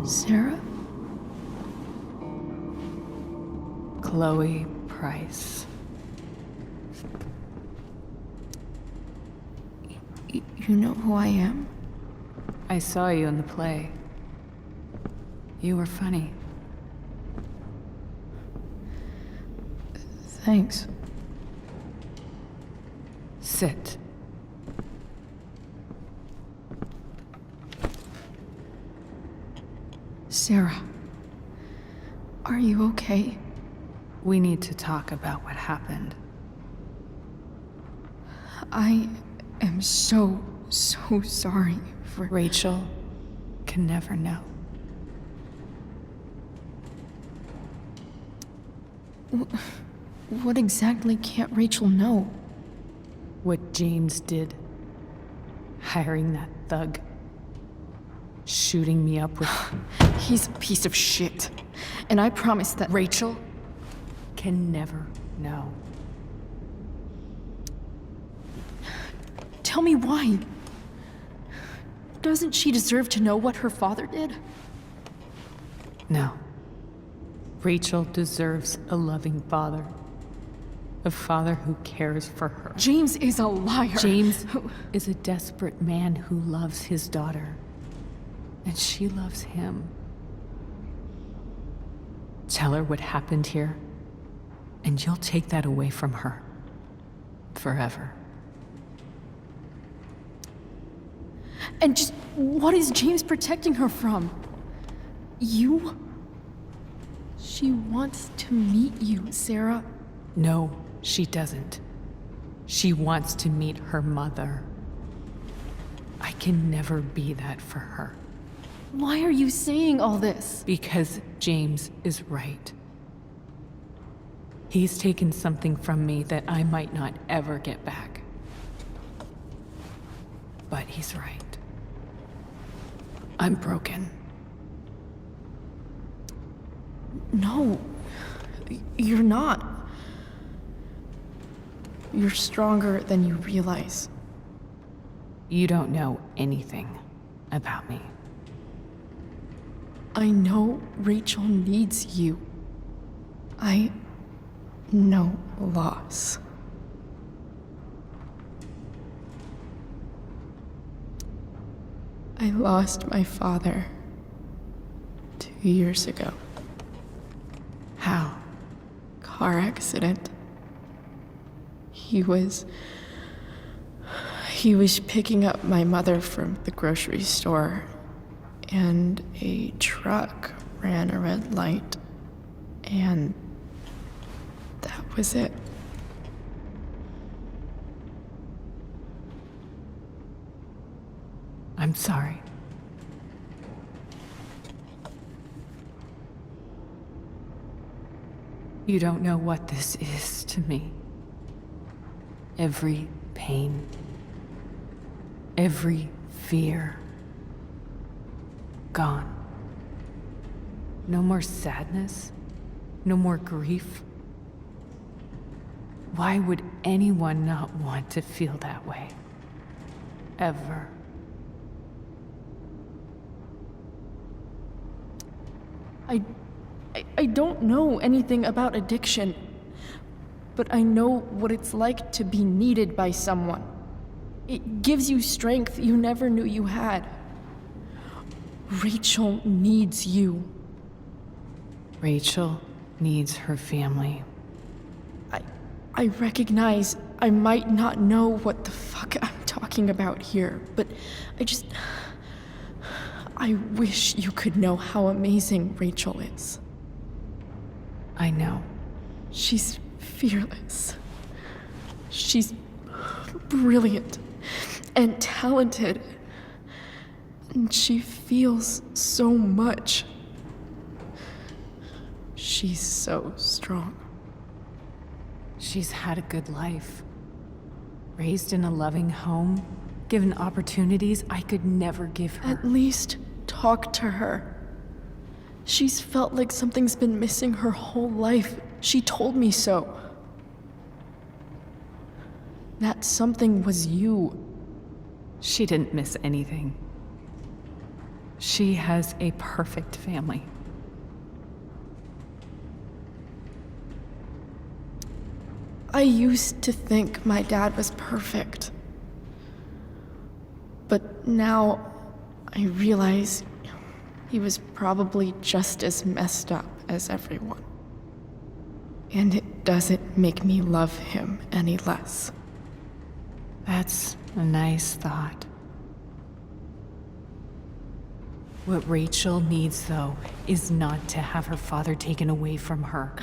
Speaker 11: Sarah?
Speaker 10: Chloe Price.
Speaker 11: You know who I am?
Speaker 10: I saw you in the play. You were funny.
Speaker 11: Thanks.
Speaker 10: Sit.
Speaker 11: Sarah. Are you okay?
Speaker 10: We need to talk about what happened.
Speaker 11: I am so sorry for...
Speaker 10: Rachel can never know.
Speaker 11: What exactly can't Rachel know?
Speaker 10: What James did. Hiring that thug. Shooting me up with...
Speaker 11: He's a piece of shit. And I promise that...
Speaker 10: Rachel can never know.
Speaker 11: Tell me why. Doesn't she deserve to know what her father did?
Speaker 10: No. Rachel deserves a loving father. A father who cares for her.
Speaker 11: James is a liar.
Speaker 10: James is a desperate man who loves his daughter. And she loves him. Tell her what happened here, and you'll take that away from her. Forever.
Speaker 11: And just what is James protecting her from? You? She wants to meet you, Sarah.
Speaker 10: No, she doesn't. She wants to meet her mother. I can never be that for her.
Speaker 11: Why are you saying all this?
Speaker 10: Because James is right. He's taken something from me that I might not ever get back. But he's right. I'm broken.
Speaker 11: No, you're not. You're stronger than you realize.
Speaker 10: You don't know anything about me.
Speaker 11: I know Rachel needs you. I know loss. I lost my father to years ago.
Speaker 10: How?
Speaker 11: Car accident. He was picking up my mother from the grocery store, and a truck ran a red light, and that was it.
Speaker 10: I'm sorry. You don't know what this is to me. Every pain, every fear, gone. No more sadness, no more grief. Why would anyone not want to feel that way? Ever.
Speaker 11: I don't know anything about addiction, but I know what it's like to be needed by someone. It gives you strength you never knew you had. Rachel needs you.
Speaker 10: Rachel needs her family.
Speaker 11: I recognize I might not know what the fuck I'm talking about here, but I wish you could know how amazing Rachel is.
Speaker 10: I know.
Speaker 11: She's fearless. She's brilliant and talented. And she feels so much. She's so strong.
Speaker 10: She's had a good life. Raised in a loving home, given opportunities I could never give her.
Speaker 11: At least talk to her. She's felt like something's been missing her whole life. She told me so. That something was you.
Speaker 10: She didn't miss anything. She has a perfect family.
Speaker 11: I used to think my dad was perfect. But now I realize he was probably just as messed up as everyone. And it doesn't make me love him any less.
Speaker 10: That's a nice thought. What Rachel needs, though, is not to have her father taken away from her.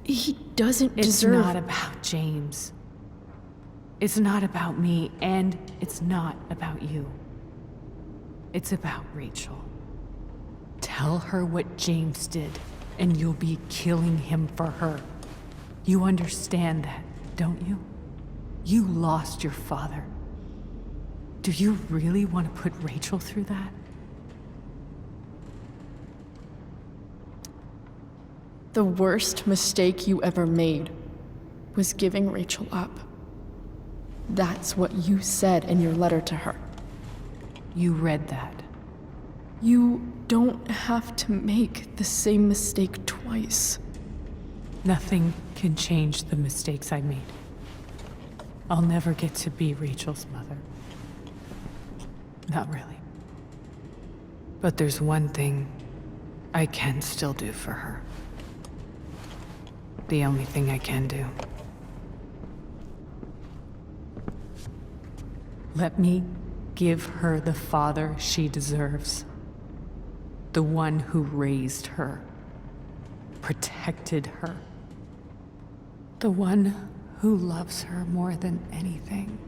Speaker 11: He doesn't deserve...
Speaker 10: It's not about James. It's not about me, and it's not about you. It's about Rachel. Tell her what James did, and you'll be killing him for her. You understand that, don't you? You lost your father. Do you really want to put Rachel through that?
Speaker 11: The worst mistake you ever made was giving Rachel up. That's what you said in your letter to her.
Speaker 10: You read that.
Speaker 11: You don't have to make the same mistake twice.
Speaker 10: Nothing can change the mistakes I made. I'll never get to be Rachel's mother. Not really. But there's one thing I can still do for her. The only thing I can do. Let me give her the father she deserves. The one who raised her, protected her. The one who loves her more than anything.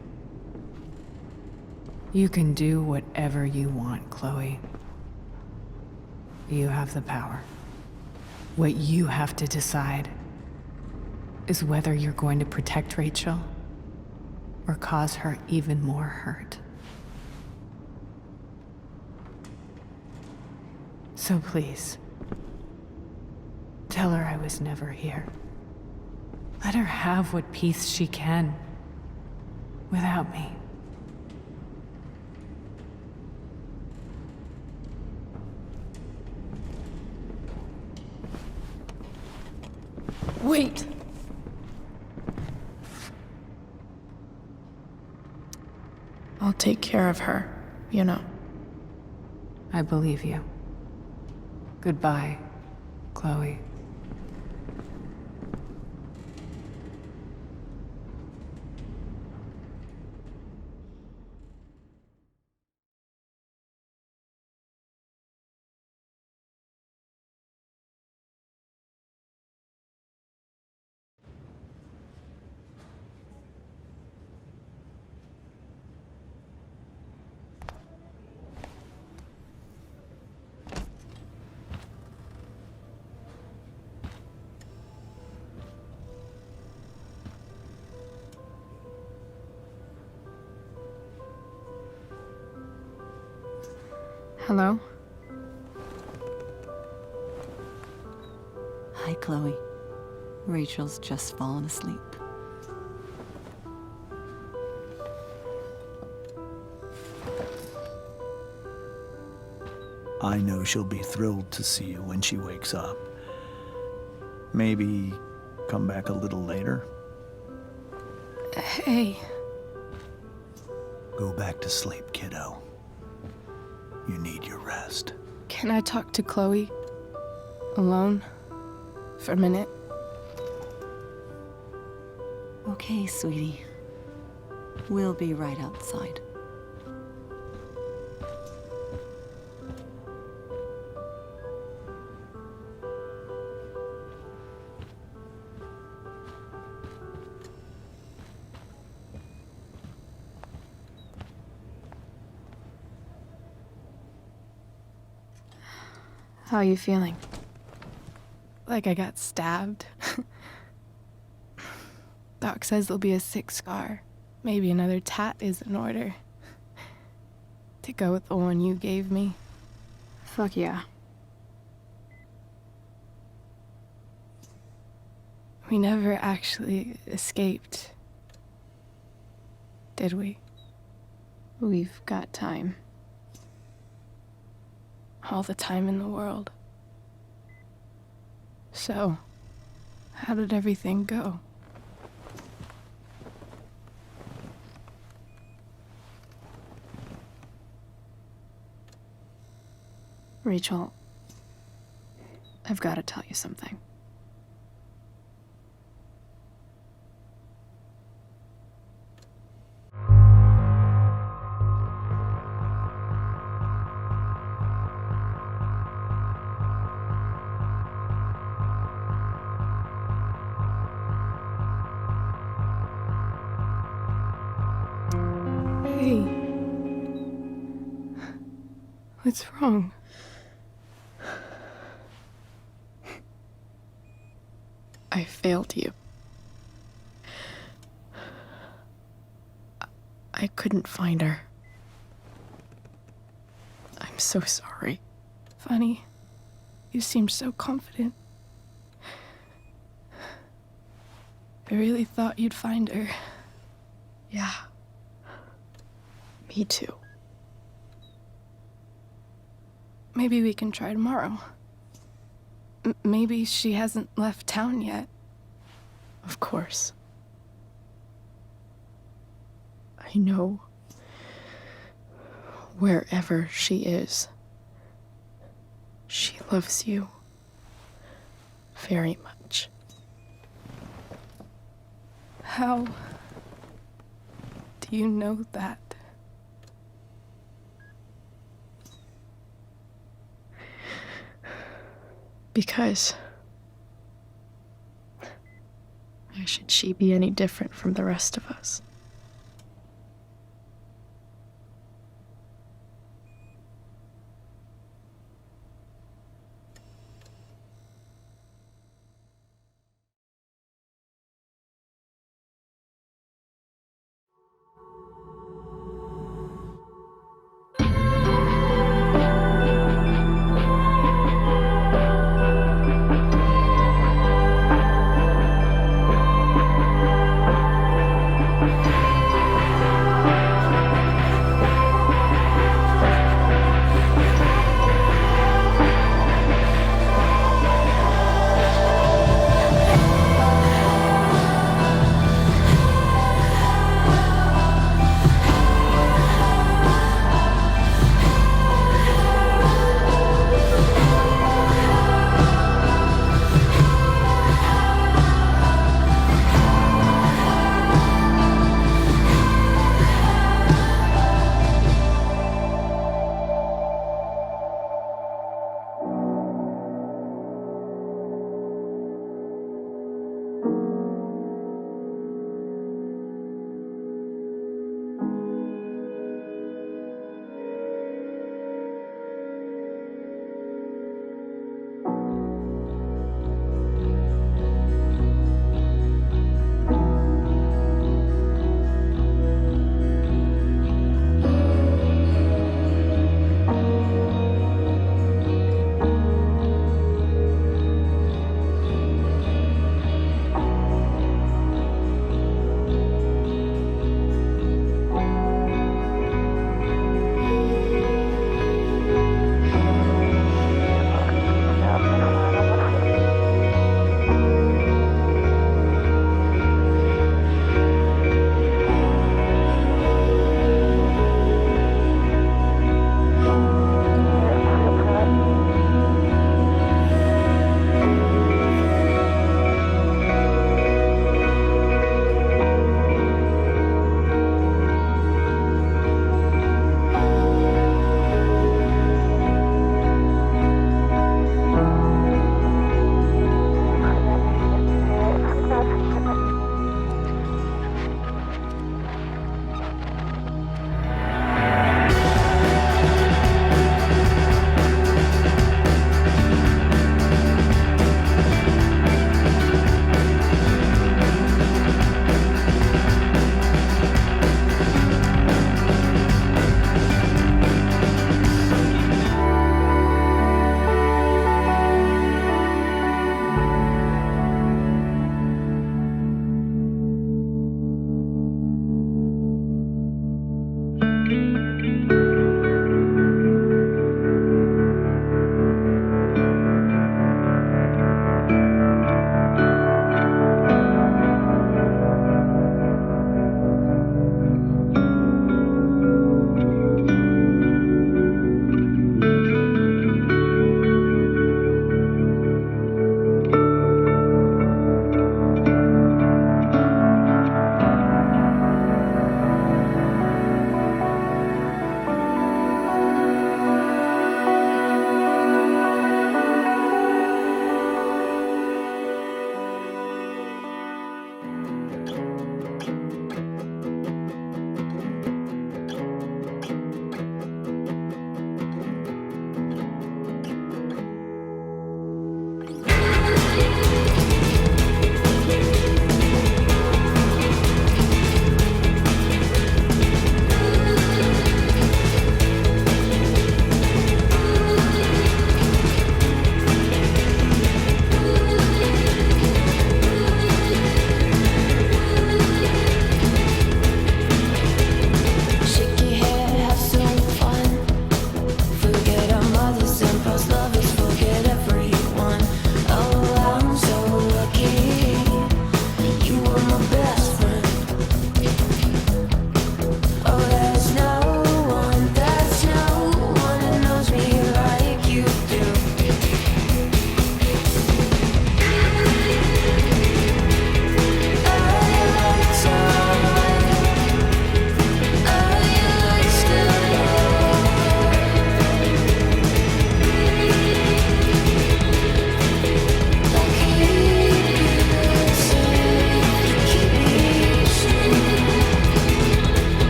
Speaker 10: You can do whatever you want, Chloe. You have the power. What you have to decide is whether you're going to protect Rachel or cause her even more hurt. So please, tell her I was never here. Let her have what peace she can without me.
Speaker 11: Wait! I'll take care of her, you know.
Speaker 10: I believe you. Goodbye, Chloe.
Speaker 1: Hello?
Speaker 6: Hi, Chloe. Rachel's just fallen asleep.
Speaker 9: I know she'll be thrilled to see you when she wakes up. Maybe come back a little later.
Speaker 8: Hey.
Speaker 9: Go back to sleep, kiddo. You need your rest.
Speaker 8: Can I talk to Chloe? Alone? For a minute?
Speaker 6: Okay, sweetie. We'll be right outside.
Speaker 8: How are you feeling? Like I got stabbed? Doc says there'll be a sick scar. Maybe another tat is in order. To go with the one you gave me.
Speaker 1: Fuck yeah.
Speaker 8: We never actually escaped. Did we?
Speaker 1: We've got time.
Speaker 8: All the time in the world. So, how did everything go?
Speaker 1: Rachel, I've got to tell you something.
Speaker 8: Hey. What's wrong? I failed you. I couldn't find her. I'm so sorry. Funny. You seemed so confident. I really thought you'd find her.
Speaker 11: Yeah. Me too.
Speaker 8: Maybe we can try tomorrow. Maybe she hasn't left town yet.
Speaker 11: Of course. I know. Wherever she is, she loves you very much.
Speaker 8: How do you know that?
Speaker 11: Because why should she be any different from the rest of us?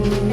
Speaker 16: home.